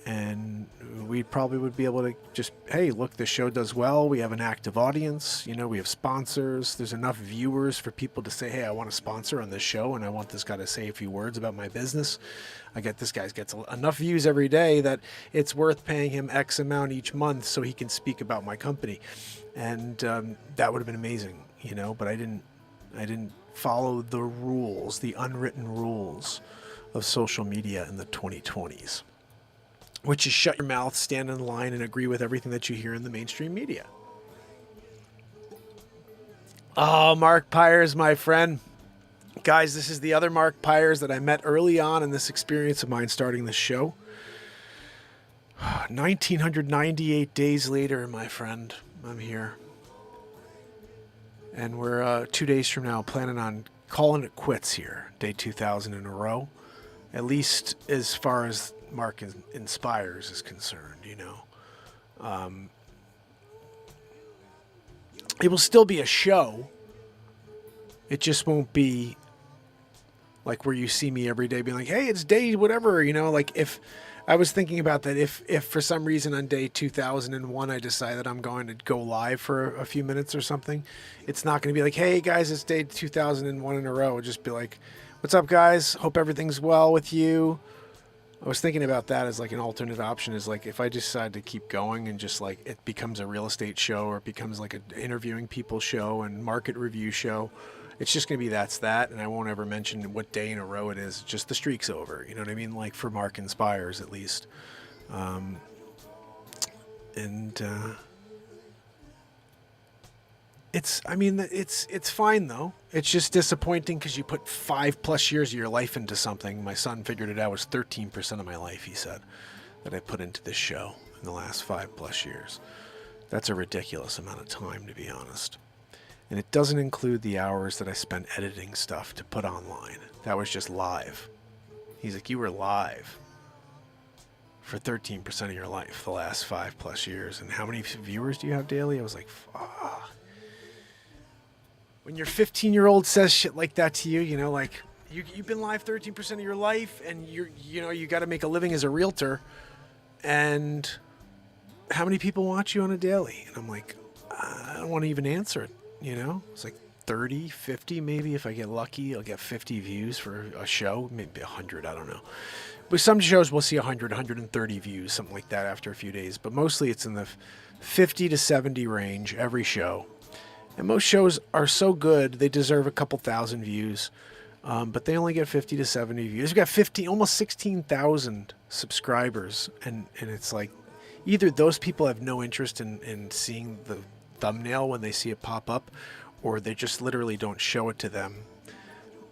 And we probably would be able to just, hey, look, this show does well. We have an active audience. We have sponsors. There's enough viewers for people to say, hey, I want to sponsor on this show, and I want this guy to say a few words about my business. This guy gets enough views every day that it's worth paying him X amount each month so he can speak about my company. And that would have been amazing, but I didn't follow the rules, the unwritten rules of social media in the 2020s. Which is shut your mouth, stand in line, and agree with everything that you hear in the mainstream media. Oh, Mark Pires, my friend. Guys, this is the other Mark Pires that I met early on in this experience of mine starting this show. 1998 days later, my friend, I'm here. And we're 2 days from now planning on calling it quits here. Day 2000 in a row. At least as far as MarkinsPires is concerned, you know. It will still be a show. It just won't be like where you see me every day being like, hey, it's day whatever, you know, like if I was thinking about that, if for some reason on day 2001 I decided I'm going to go live for a few minutes or something, it's not going to be like, hey guys, it's day 2001 in a row. It'll just be like, what's up guys? Hope everything's well with you. I was thinking about that as like an alternate option, is like if I decide to keep going and just like it becomes a real estate show, or it becomes like an interviewing people show and market review show, it's just going to be that's that, and I won't ever mention what day in a row it is. Just the streak's over. You know what I mean? Like for MarkinsPires at least. It's fine though. It's just disappointing because you put 5+ years of your life into something. My son figured it out. It was 13% of my life, he said, that I put into this show in the last 5+ years. That's a ridiculous amount of time, to be honest. And it doesn't include the hours that I spent editing stuff to put online. That was just live. He's like, you were live for 13% of your life the last 5+ years. And how many viewers do you have daily? I was like, fuck. When your 15-year-old says shit like that to you, you know, like you've been live 13% of your life, and you got to make a living as a realtor. And how many people watch you on a daily? And I'm like, I don't want to even answer it. You know, it's like 30, 50, maybe if I get lucky, I'll get 50 views for a show, maybe 100, I don't know. With some shows, we'll see 100, 130 views, something like that after a few days. But mostly it's in the 50 to 70 range every show. And most shows are so good, they deserve a couple thousand views. But they only get 50 to 70 views. We've got almost 16,000 subscribers. And it's like either those people have no interest in seeing the thumbnail when they see it pop up, or they just literally don't show it to them.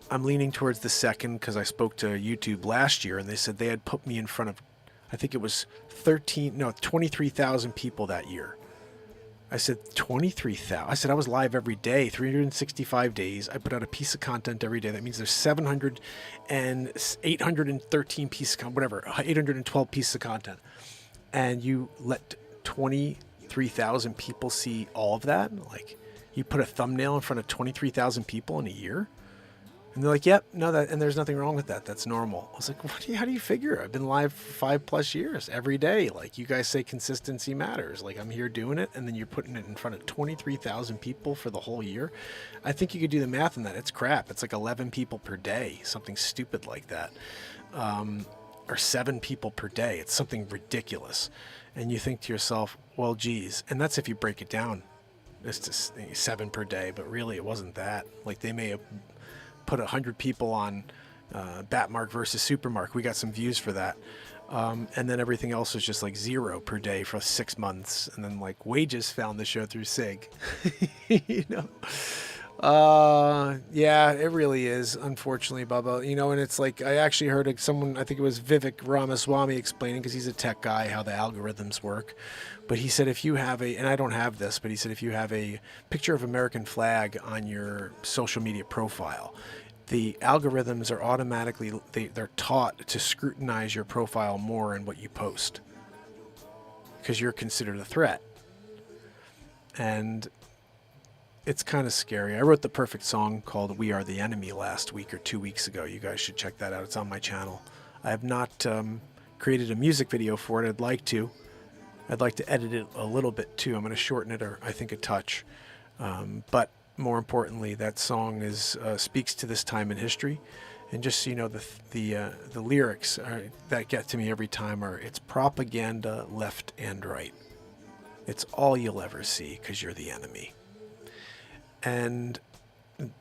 I'm leaning towards the second because I spoke to YouTube last year and they said they had put me in front of, I think it was 23,000 people that year. I said 23,000. I said I was live every day, 365 days. I put out a piece of content every day. That means there's 813 pieces of content, whatever, 812 pieces of content. And you let 23,000 people see all of that? Like, you put a thumbnail in front of 23,000 people in a year? And they're like, yep, no, and there's nothing wrong with that. That's normal. I was like, how do you figure? I've been live for 5+ years every day. Like, you guys say consistency matters. Like, I'm here doing it, and then you're putting it in front of 23,000 people for the whole year. I think you could do the math on that. It's crap. It's like 11 people per day, something stupid like that. Or 7 people per day. It's something ridiculous. And you think to yourself, well, geez. And that's if you break it down. It's just 7 per day, but really it wasn't that. Like, they may have put 100 people on Batmark versus Supermark. We got some views for that. And then everything else was just like 0 per day for 6 months. And then like Wages found the show through SIG. You know? Yeah, it really is, unfortunately, Bubba. You know, and it's like, I actually heard someone, I think it was Vivek Ramaswamy explaining, because he's a tech guy, how the algorithms work. But he said if you have and I don't have this, but he said if you have a picture of American flag on your social media profile, the algorithms are automatically, they're taught to scrutinize your profile more in what you post, because you're considered a threat. And it's kind of scary. I wrote the perfect song called We Are the Enemy last week or 2 weeks ago. You guys should check that out. It's on my channel. I have not created a music video for it. I'd like to. I'd like to edit it a little bit too. I'm going to shorten it, or I think a touch. But more importantly, that song speaks to this time in history. And just so you know, the lyrics that get to me every time are, it's propaganda left and right. It's all you'll ever see because you're the enemy. And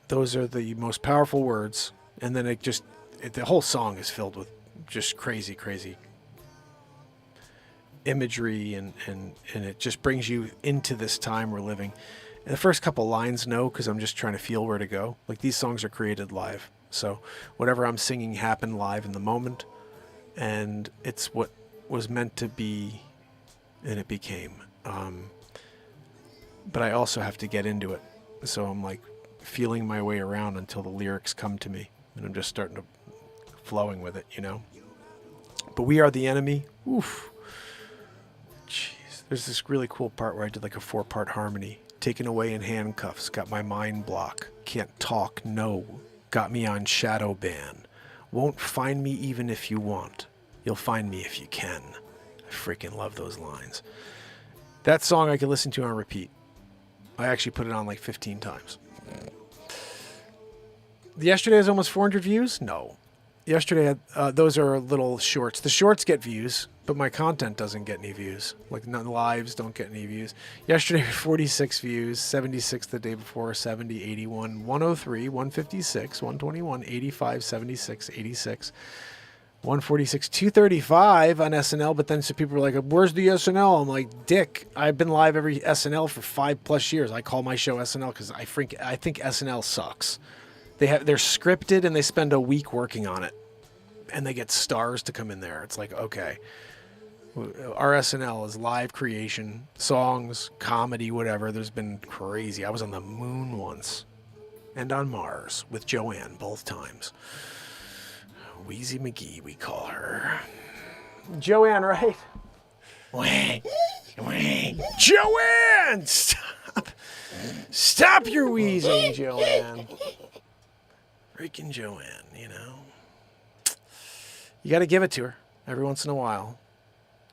those are the most powerful words. And then the whole song is filled with just crazy, crazy imagery, and it just brings you into this time we're living. And the first couple lines, no, because I'm just trying to feel where to go. Like, these songs are created live. So whatever I'm singing happened live in the moment, and it's what was meant to be, and it became. But I also have to get into it. So I'm like feeling my way around until the lyrics come to me, and I'm just starting to flowing with it, you know. But We Are the Enemy. Oof. Jeez. There's this really cool part where I did like a 4-part harmony. Taken away in handcuffs, got my mind block. Can't talk, no. Got me on shadow ban. Won't find me even if you want. You'll find me if you can. I freaking love those lines. That song I can listen to on repeat. I actually put it on like 15 times. Yesterday has almost 400 views? No. Yesterday, those are little shorts. The shorts get views, but my content doesn't get any views. Like lives don't get any views. Yesterday, 46 views, 76 the day before, 70, 81, 103, 156, 121, 85, 76, 86, 146, 235 on SNL. But then some people were like, where's the SNL? I'm like, Dick, I've been live every SNL for 5+ years. I call my show SNL because I think SNL sucks. They're scripted and they spend a week working on it, and they get stars to come in there. It's like, okay, our SNL is live creation, songs, comedy, whatever. There's been crazy. I was on the moon once and on Mars with Joanne both times. Wheezy McGee, we call her. Joanne, right? Wait. Joanne, stop your wheezing, Joanne. Freaking Joanne, you know. You got to give it to her every once in a while.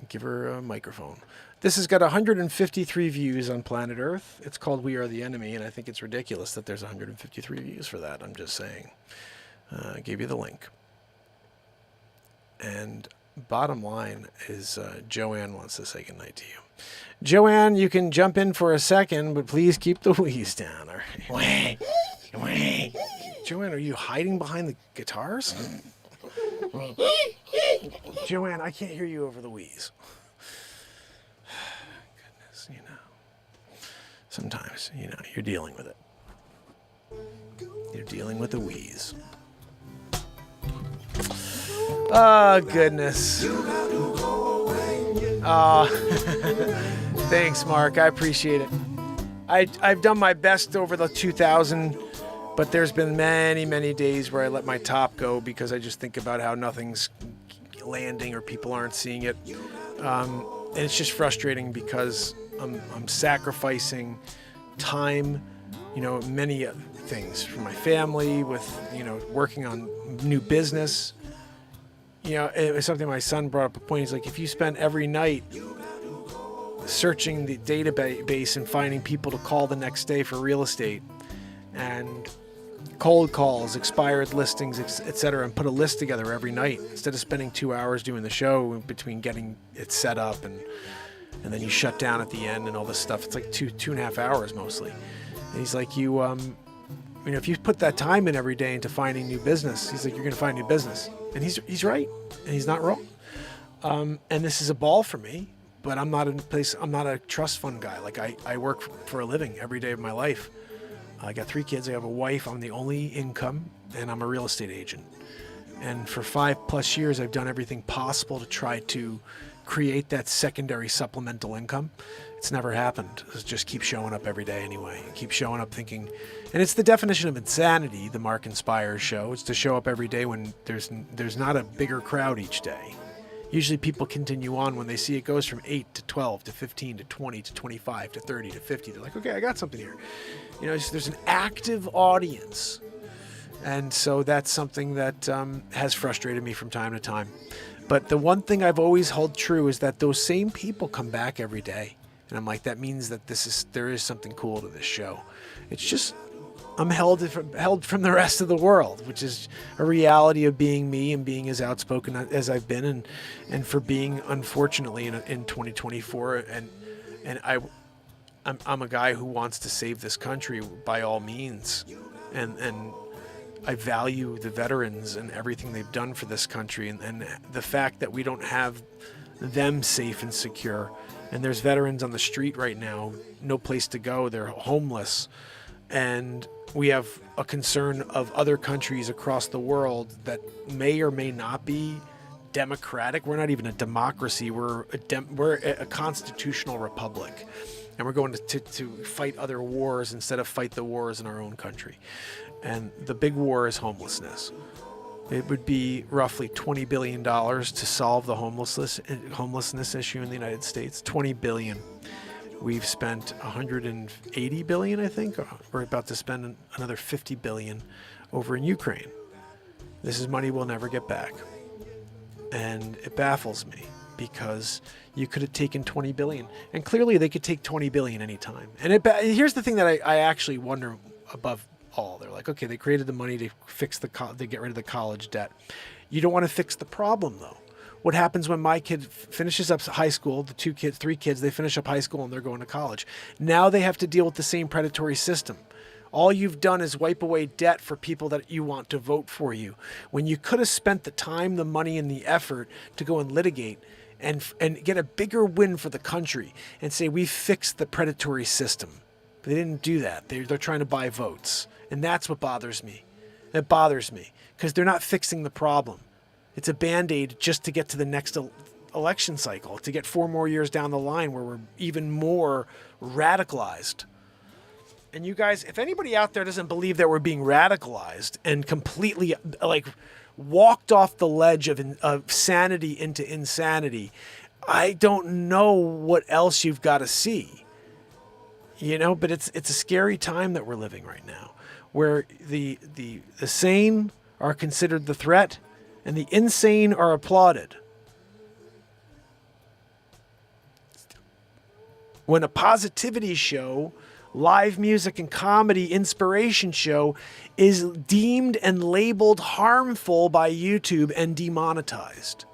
Give her a microphone. This has got 153 views on planet Earth. It's called We Are the Enemy, and I think it's ridiculous that there's 153 views for that. I'm just saying. I gave you the link. And bottom line is Joanne wants to say goodnight to you. Joanne, you can jump in for a second, but please keep the wheeze down. All right? Wait. Joanne, are you hiding behind the guitars? Joanne, I can't hear you over the wheeze. Goodness, you know. Sometimes, you know, you're dealing with it. You're dealing with the wheeze. Oh, goodness. Thanks, Mark. I appreciate it. I've done my best over the 2000, but there's been many, many days where I let my top go because I just think about how nothing's landing or people aren't seeing it. And it's just frustrating because I'm sacrificing time, you know, many things for my family with, you know, working on new business. You know, it was something my son brought up a point. He's like, if you spend every night searching the database and finding people to call the next day for real estate and cold calls, expired listings, etc., and put a list together every night instead of spending 2 hours doing the show between getting it set up and then you shut down at the end and all this stuff. It's like 2.5 hours mostly. And he's like, you know, if you put that time in every day into finding new business, he's like, you're going to find new business. And he's right, and he's not wrong. And this is a ball for me, but I'm not a trust fund guy. Like I work for a living every day of my life. I got 3 kids. I have a wife. I'm the only income, and I'm a real estate agent. And for 5+ years, I've done everything possible to try to create that secondary supplemental income. It's never happened. It's just keep showing up every day anyway. Keep showing up thinking, and it's the definition of insanity, the MarkinsPires show. It's to show up every day when there's not a bigger crowd each day. Usually people continue on when they see it goes from 8 to 12 to 15 to 20 to 25 to 30 to 50. They're like, okay, I got something here. You know, there's an active audience. And so that's something that has frustrated me from time to time. But the one thing I've always held true is that those same people come back every day. And I'm like, that means that there is something cool to this show. It's just, I'm held from the rest of the world, which is a reality of being me and being as outspoken as I've been, and for being, unfortunately, in 2024. And I'm a guy who wants to save this country by all means, and I value the veterans and everything they've done for this country, and the fact that we don't have them safe and secure. And there's veterans on the street right now, no place to go. They're homeless. And we have a concern of other countries across the world that may or may not be democratic. We're not even a democracy. We're a constitutional republic. And we're going to fight other wars instead of fight the wars in our own country. And the big war is homelessness. It would be roughly $20 billion to solve the homelessness issue in the United States. $20 billion. We've spent $180 billion, I think. We're about to spend another $50 billion over in Ukraine. This is money we'll never get back. And it baffles me because you could have taken $20 billion. And clearly they could take $20 billion anytime. And here's the thing that I actually wonder above all. They're like, okay, they created the money to fix to get rid of the college debt. You don't want to fix the problem, though. What happens when my kid finishes up high school, the three kids, they finish up high school and they're going to college. Now they have to deal with the same predatory system. All you've done is wipe away debt for people that you want to vote for you. When you could have spent the time, the money, and the effort to go and litigate and get a bigger win for the country and say, we fixed the predatory system. But they didn't do that. They're trying to buy votes. And that's what bothers me. It bothers me because they're not fixing the problem. It's a Band-Aid just to get to the next election cycle, to get 4 more years down the line where we're even more radicalized. And you guys, if anybody out there doesn't believe that we're being radicalized and completely walked off the ledge of sanity into insanity, I don't know what else you've got to see. But it's a scary time that we're living right now, where the sane are considered the threat and the insane are applauded. When a positivity show, live music and comedy inspiration show is deemed and labeled harmful by YouTube and demonetized.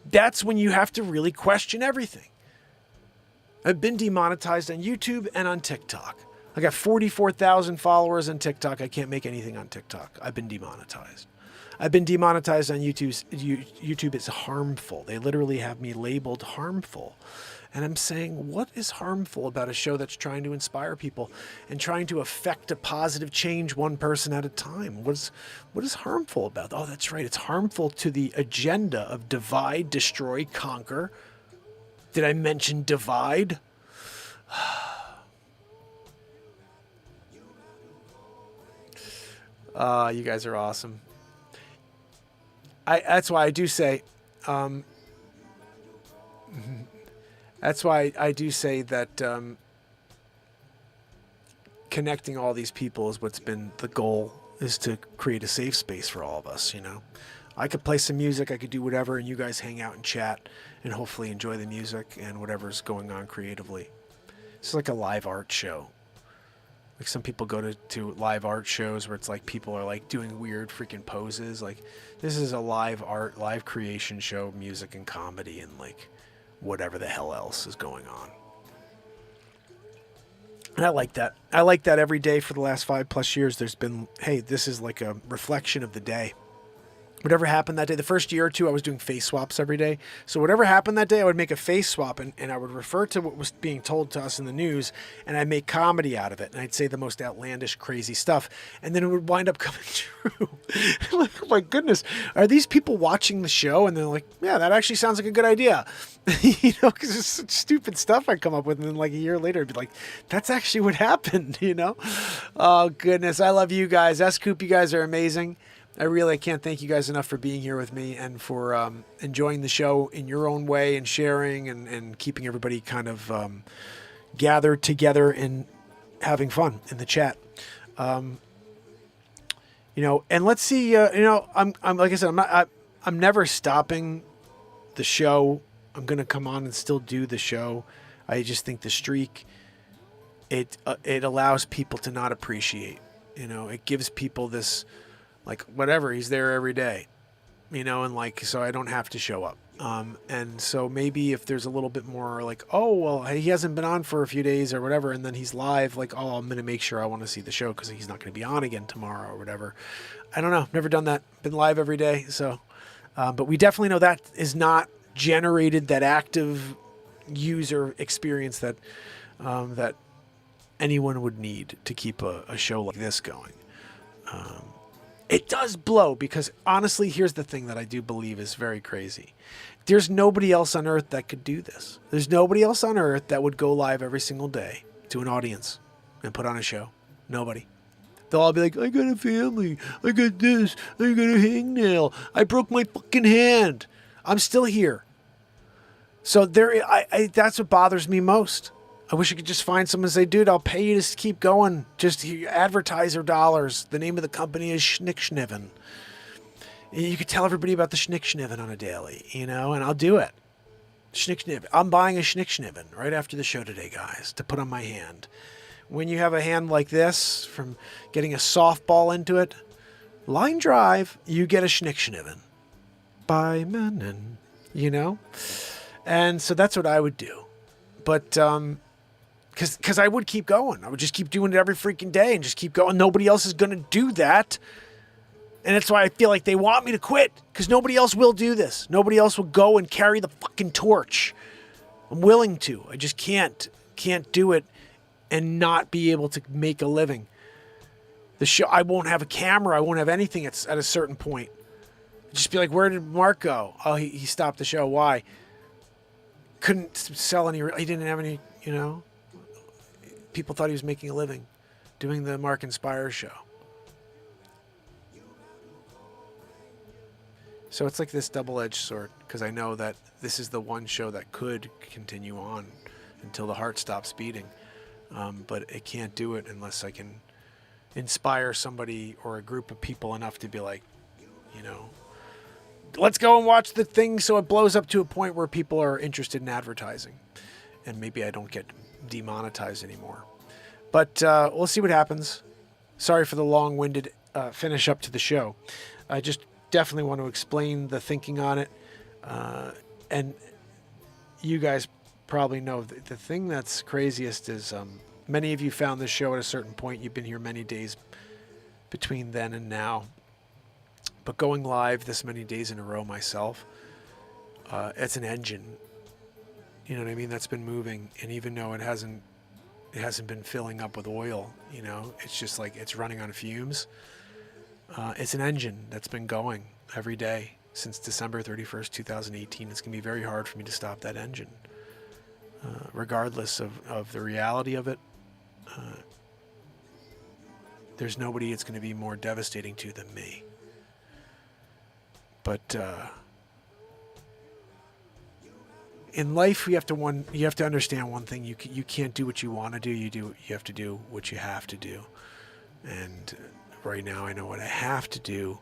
That's when you have to really question everything. I've been demonetized on YouTube and on TikTok. I got 44,000 followers on TikTok. I can't make anything on TikTok. I've been demonetized. I've been demonetized on YouTube. YouTube is harmful. They literally have me labeled harmful. And I'm saying, what is harmful about a show that's trying to inspire people and trying to affect a positive change one person at a time? What is harmful about that? Oh, that's right. It's harmful to the agenda of divide, destroy, conquer. Did I mention divide? You guys are awesome. That's why I do say, that's why I do say that connecting all these people is what's been the goal, is to create a safe space for all of us, I could play some music, I could do whatever, and you guys hang out and chat and hopefully enjoy the music and whatever's going on creatively. It's like a live art show. Like some people go to live art shows where it's like people are like doing weird freaking poses. Like this is a live creation show, music and comedy and like whatever the hell else is going on. And I like that. I like that every day for the last 5+ years. There's been, hey, this is like a reflection of the day. Whatever happened that day, the first year or two, I was doing face swaps every day. So whatever happened that day, I would make a face swap and I would refer to what was being told to us in the news and I'd make comedy out of it. And I'd say the most outlandish, crazy stuff. And then it would wind up coming true. Like, oh my goodness, are these people watching the show? And they're like, yeah, that actually sounds like a good idea. Because it's such stupid stuff I come up with. And then like a year later, I'd be like, that's actually what happened, Oh goodness, I love you guys. S-Coop, you guys are amazing. I can't thank you guys enough for being here with me and for enjoying the show in your own way and sharing and keeping everybody kind of gathered together and having fun in the chat. And let's see, I'm like I said, I'm never stopping the show. I'm going to come on and still do the show. I just think the streak, it allows people to not appreciate, it gives people this, like, whatever, he's there every day, and like, so I don't have to show up. And so maybe if there's a little bit more like, oh, well, he hasn't been on for a few days or whatever, and then he's live, like, oh, I'm going to make sure I want to see the show because he's not going to be on again tomorrow or whatever. I don't know. Never done that. Been live every day. So, but we definitely know that is not generated that active user experience that anyone would need to keep a show like this going. It does blow because honestly, here's the thing that I do believe is very crazy. There's nobody else on earth that could do this. There's nobody else on earth that would go live every single day to an audience and put on a show. Nobody. They'll all be like, I got a family. I got this. I got a hangnail. I broke my fucking hand. I'm still here. So that's what bothers me most. I wish I could just find someone and say, dude, I'll pay you to keep going. Just advertiser dollars. The name of the company is Schnickschniven. You could tell everybody about the Schnickschniven on a daily, and I'll do it. Schnickschniven. I'm buying a Schnickschniven right after the show today, guys, to put on my hand. When you have a hand like this, from getting a softball into it, line drive, you get a Schnickschniven. By Menon, And so that's what I would do. But, because I would keep going. I would just keep doing it every freaking day and just keep going. Nobody else is going to do that. And that's why I feel like they want me to quit, because nobody else will do this. Nobody else will go and carry the fucking torch. I'm willing to. I just can't do it and not be able to make a living. The show, I won't have a camera. I won't have anything at a certain point. Just be like, where did Mark go? Oh, he stopped the show. Why? Couldn't sell any. He didn't have any, People thought he was making a living doing the MarkinsPires show. So it's like this double-edged sword, because I know that this is the one show that could continue on until the heart stops beating. But it can't do it unless I can inspire somebody or a group of people enough to be like, let's go and watch the thing so it blows up to a point where people are interested in advertising. And maybe I don't get demonetized anymore. But we'll see what happens. Sorry for the long-winded finish up to the show. I just definitely want to explain the thinking on it. And you guys probably know the thing that's craziest is many of you found this show at a certain point. You've been here many days between then and now. But going live this many days in a row myself, it's an engine. You know what I mean? That's been moving. And even though it hasn't been filling up with oil, it's just like it's running on fumes. It's an engine that's been going every day since December 31st, 2018. It's going to be very hard for me to stop that engine. Regardless of the reality of it, there's nobody it's going to be more devastating to than me. But in life, you have to understand one thing. You can't do what you want to do. You have to do what you have to do. And right now, I know what I have to do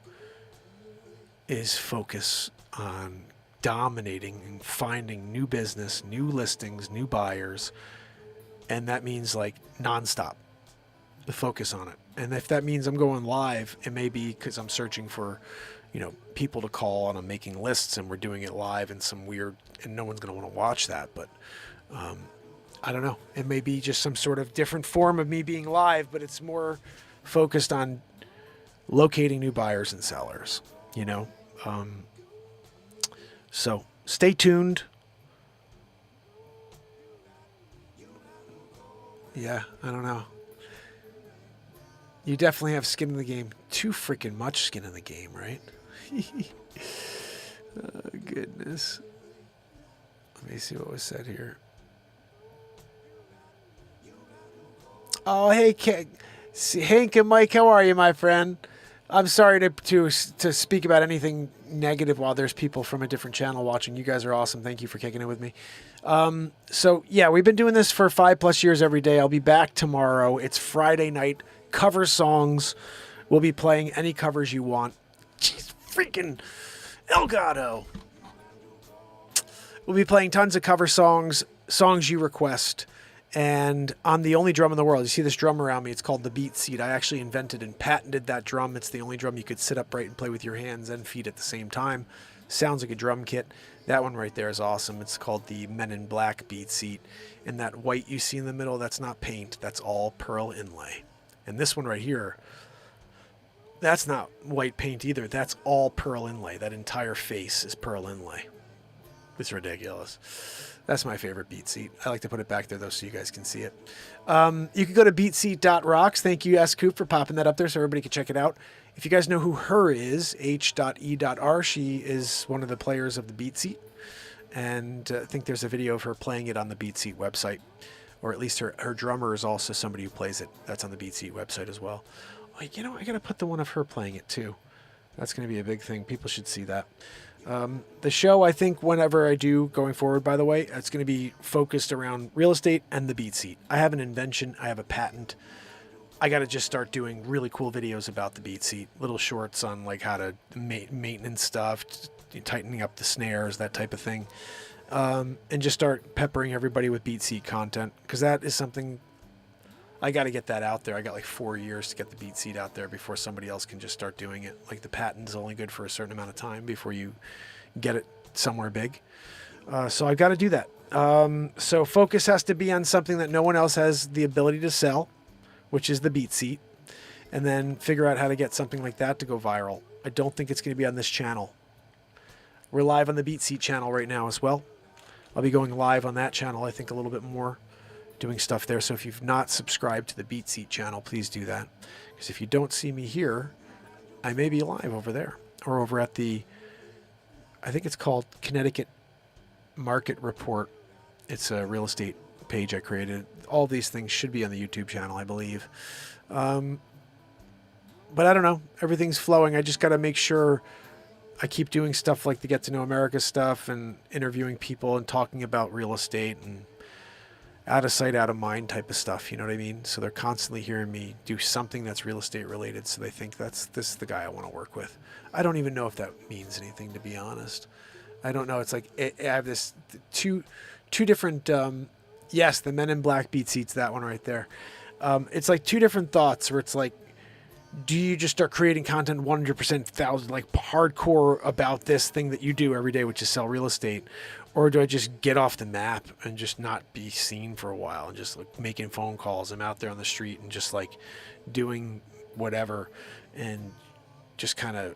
is focus on dominating and finding new business, new listings, new buyers. And that means like nonstop, the focus on it. And if that means I'm going live, it may be because I'm searching for, people to call and I'm making lists and we're doing it live in some weird, and no one's going to want to watch that. But I don't know. It may be just some sort of different form of me being live, but it's more focused on locating new buyers and sellers, So stay tuned. Yeah, I don't know. You definitely have skin in the game. Too freaking much skin in the game, right? Oh, goodness. Let me see what was said here. Oh, hey, Hank and Mike, how are you, my friend? I'm sorry to speak about anything negative while there's people from a different channel watching. You guys are awesome. Thank you for kicking it with me. So, yeah, we've been doing this for 5+ years every day. I'll be back tomorrow. It's Friday night. Cover songs. We'll be playing any covers you want. Jeez, freaking Elgato. We'll be playing tons of cover songs you request. And on the only drum in the world, you see this drum around me, it's called the Beat Seat. I actually invented and patented that drum. It's the only drum you could sit upright and play with your hands and feet at the same time. Sounds like a drum kit. That one right there is awesome. It's called the Men in Black Beat Seat. And that white you see in the middle, that's not paint. That's all pearl inlay. And this one right here, that's not white paint either. That's all pearl inlay. That entire face is pearl inlay. It's ridiculous. That's my favorite beat seat. I like to put it back there, though, so you guys can see it. You can go to beatseat.rocks. Thank you, S. Coop, for popping that up there so everybody can check it out. If you guys know who her is, H.E.R, she is one of the players of the beat seat. And I think there's a video of her playing it on the beat seat website. Or at least her drummer is also somebody who plays it. That's on the beat seat website as well. Like, you know, I got to put the one of her playing it, too. That's going to be a big thing. People should see that. The show, I think, whenever I do going forward, by the way, it's going to be focused around real estate and the beat seat. I have an invention. I have a patent. I got to just start doing really cool videos about the beat seat. Little shorts on like how to maintenance stuff, tightening up the snares, that type of thing. And just start peppering everybody with beat seat content. Because that is something I got to get that out there. I got like 4 years to get the beat seat out there before somebody else can just start doing it. Like the patent is only good for a certain amount of time before you get it somewhere big. So I've got to do that. So focus has to be on something that no one else has the ability to sell, which is the beat seat. And then figure out how to get something like that to go viral. I don't think it's going to be on this channel. We're live on the beat seat channel right now as well. I'll be going live on that channel, I think, a little bit more, doing stuff there. So if you've not subscribed to the Beat Seat channel, please do that. Because if you don't see me here, I may be live over there. Or over at the, I think it's called Connecticut Market Report. It's a real estate page I created. All these things should be on the YouTube channel, I believe. But I don't know. Everything's flowing. I just got to make sure I keep doing stuff like the Get to Know America stuff and interviewing people and talking about real estate and out of sight, out of mind type of stuff. You know what I mean? So they're constantly hearing me do something that's real estate related. So they think this is the guy I want to work with. I don't even know if that means anything, to be honest. I don't know. It's like I have this two different, yes, the Men in Black beat seats, that one right there. It's like two different thoughts where it's like, do you just start creating content 100% like hardcore about this thing that you do every day, which is sell real estate? Or do I just get off the map and just not be seen for a while and just like making phone calls? I'm out there on the street and just like doing whatever and just kind of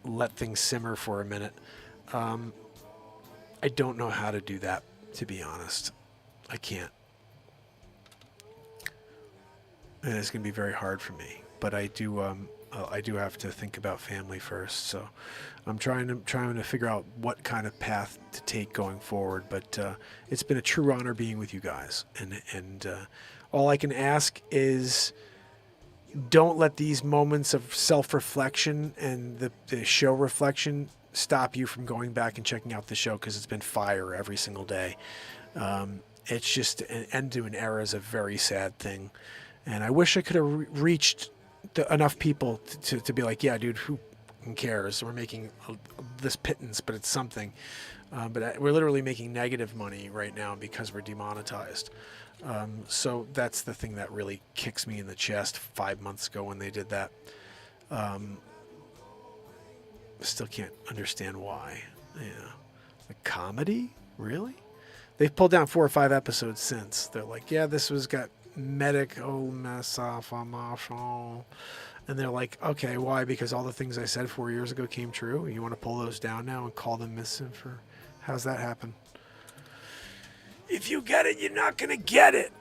let things simmer for a minute. I don't know how to do that, to be honest. I can't. And it's going to be very hard for me. But I do have to think about family first. So I'm trying to figure out what kind of path to take going forward. But it's been a true honor being with you guys. And all I can ask is don't let these moments of self-reflection and the show reflection stop you from going back and checking out the show, because it's been fire every single day. It's just an end to an era is a very sad thing. And I wish I could have reached enough people to be like, yeah, dude, who cares? We're making this pittance, but it's something. But we're literally making negative money right now because we're demonetized. So that's the thing that really kicks me in the chest 5 months ago when they did that. Still can't understand why. Yeah. A comedy? Really? They've pulled down 4 or 5 episodes since. They're like, yeah, this was got medical misinformation. And they're like, okay, why? Because all the things I said 4 years ago came true. You want to pull those down now and call them misinformation? How's that happen? If you get it, you're not going to get it.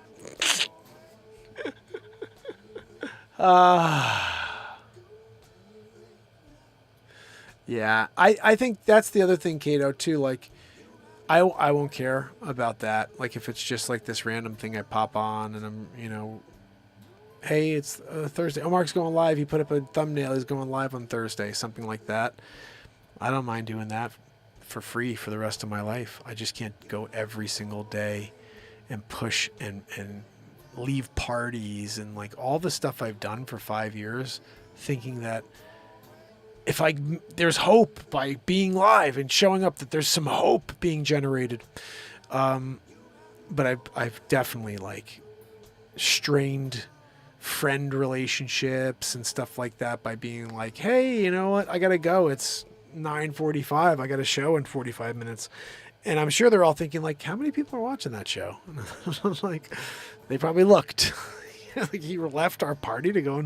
Yeah, I think that's the other thing, Kato, too. Like, I won't care about that. Like, if it's just like this random thing I pop on and I'm, hey, it's Thursday. Oh, Mark's going live. He put up a thumbnail. He's going live on Thursday, something like that. I don't mind doing that for free for the rest of my life. I just can't go every single day and push and leave parties and like all the stuff I've done for 5 years, thinking that there's hope by being live and showing up, that there's some hope being generated. But I've definitely like strained friend relationships and stuff like that by being like, hey, you know what? I got to go. It's 9:45. I got a show in 45 minutes. And I'm sure they're all thinking like, how many people are watching that show? And I was like, they probably looked. Like, he left our party to go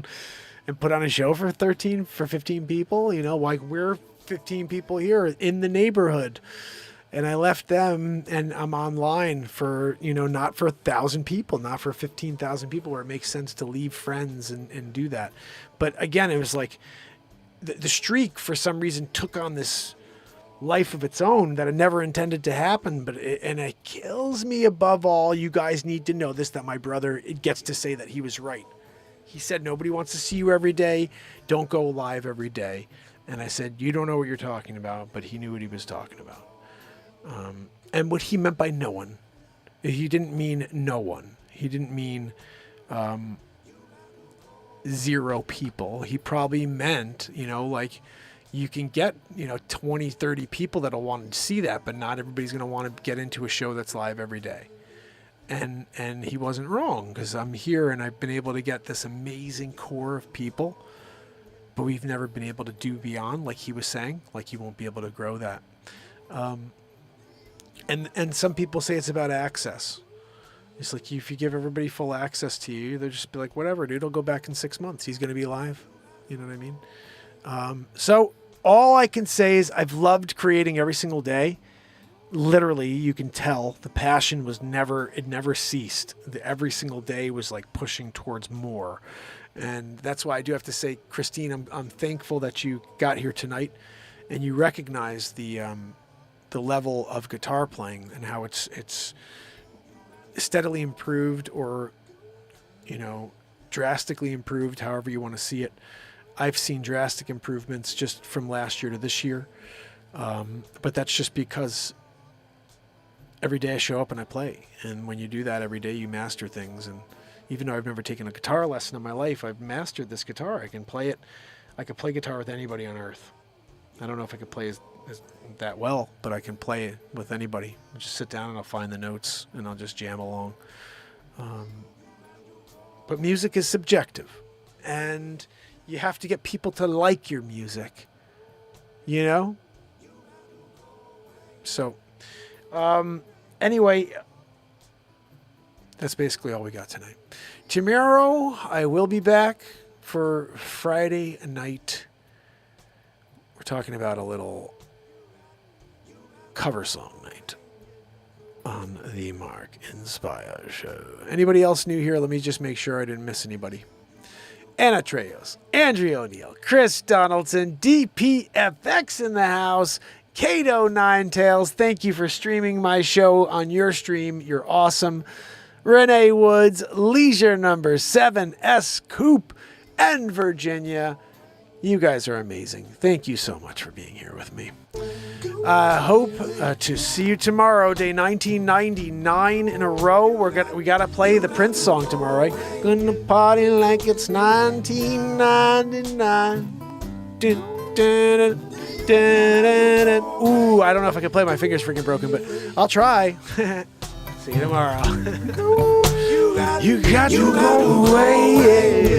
and put on a show for 15 people, like we're 15 people here in the neighborhood. And I left them, and I'm online for, not for 1,000 people, not for 15,000 people, where it makes sense to leave friends and do that. But again, it was like the streak for some reason took on this life of its own that I never intended to happen. And it kills me above all. You guys need to know this, that my brother gets to say that he was right. He said, nobody wants to see you every day. Don't go live every day. And I said, you don't know what you're talking about, but he knew what he was talking about. And what he meant by no one, he didn't mean no one. He didn't mean 0 people. He probably meant, like you can get, 20, 30 people that'll want to see that, but not everybody's going to want to get into a show that's live every day. And he wasn't wrong, because I'm here and I've been able to get this amazing core of people, but we've never been able to do beyond, like he was saying, like you won't be able to grow that. And some people say it's about access. It's like, if you give everybody full access to you, they'll just be like, whatever, dude, I'll go back in 6 months. He's going to be live. You know what I mean? So all I can say is I've loved creating every single day. Literally, you can tell the passion never ceased. Every single day was like pushing towards more. And that's why I do have to say, Christine, I'm thankful that you got here tonight and you recognize the level of guitar playing and how it's steadily improved, or drastically improved, however you want to see it. I've seen drastic improvements just from last year to this year, but that's just because every day I show up and I play, and when you do that every day, you master things. And even though I've never taken a guitar lesson in my life, I've mastered this guitar. I can play it. I could play guitar with anybody on earth. I don't know if I could play as that well, but I can play it with anybody. I'll just sit down and I'll find the notes and I'll just jam along. But music is subjective, and you have to get people to like your music, So, anyway, that's basically all we got tonight. Tomorrow, I will be back for Friday night. We're talking about a little cover song night on the MarkinsPires show. Anybody else new here? Let me just make sure I didn't miss anybody. Anna Trejos, Andrea O'Neill, Chris Donaldson, DPFX in the house, Kato Nine Tails. Thank you for streaming my show on your stream. You're awesome. Renee Woods, Leisure Number 7, S. Coop, and Virginia. You guys are amazing. Thank you so much for being here with me. I hope to see you tomorrow, day 1999 in a row. We gotta play the Prince song tomorrow, right? Gonna party like it's 1999. Ooh, I don't know if I can play. My finger's freaking broken, but I'll try. See you tomorrow. You got to go away.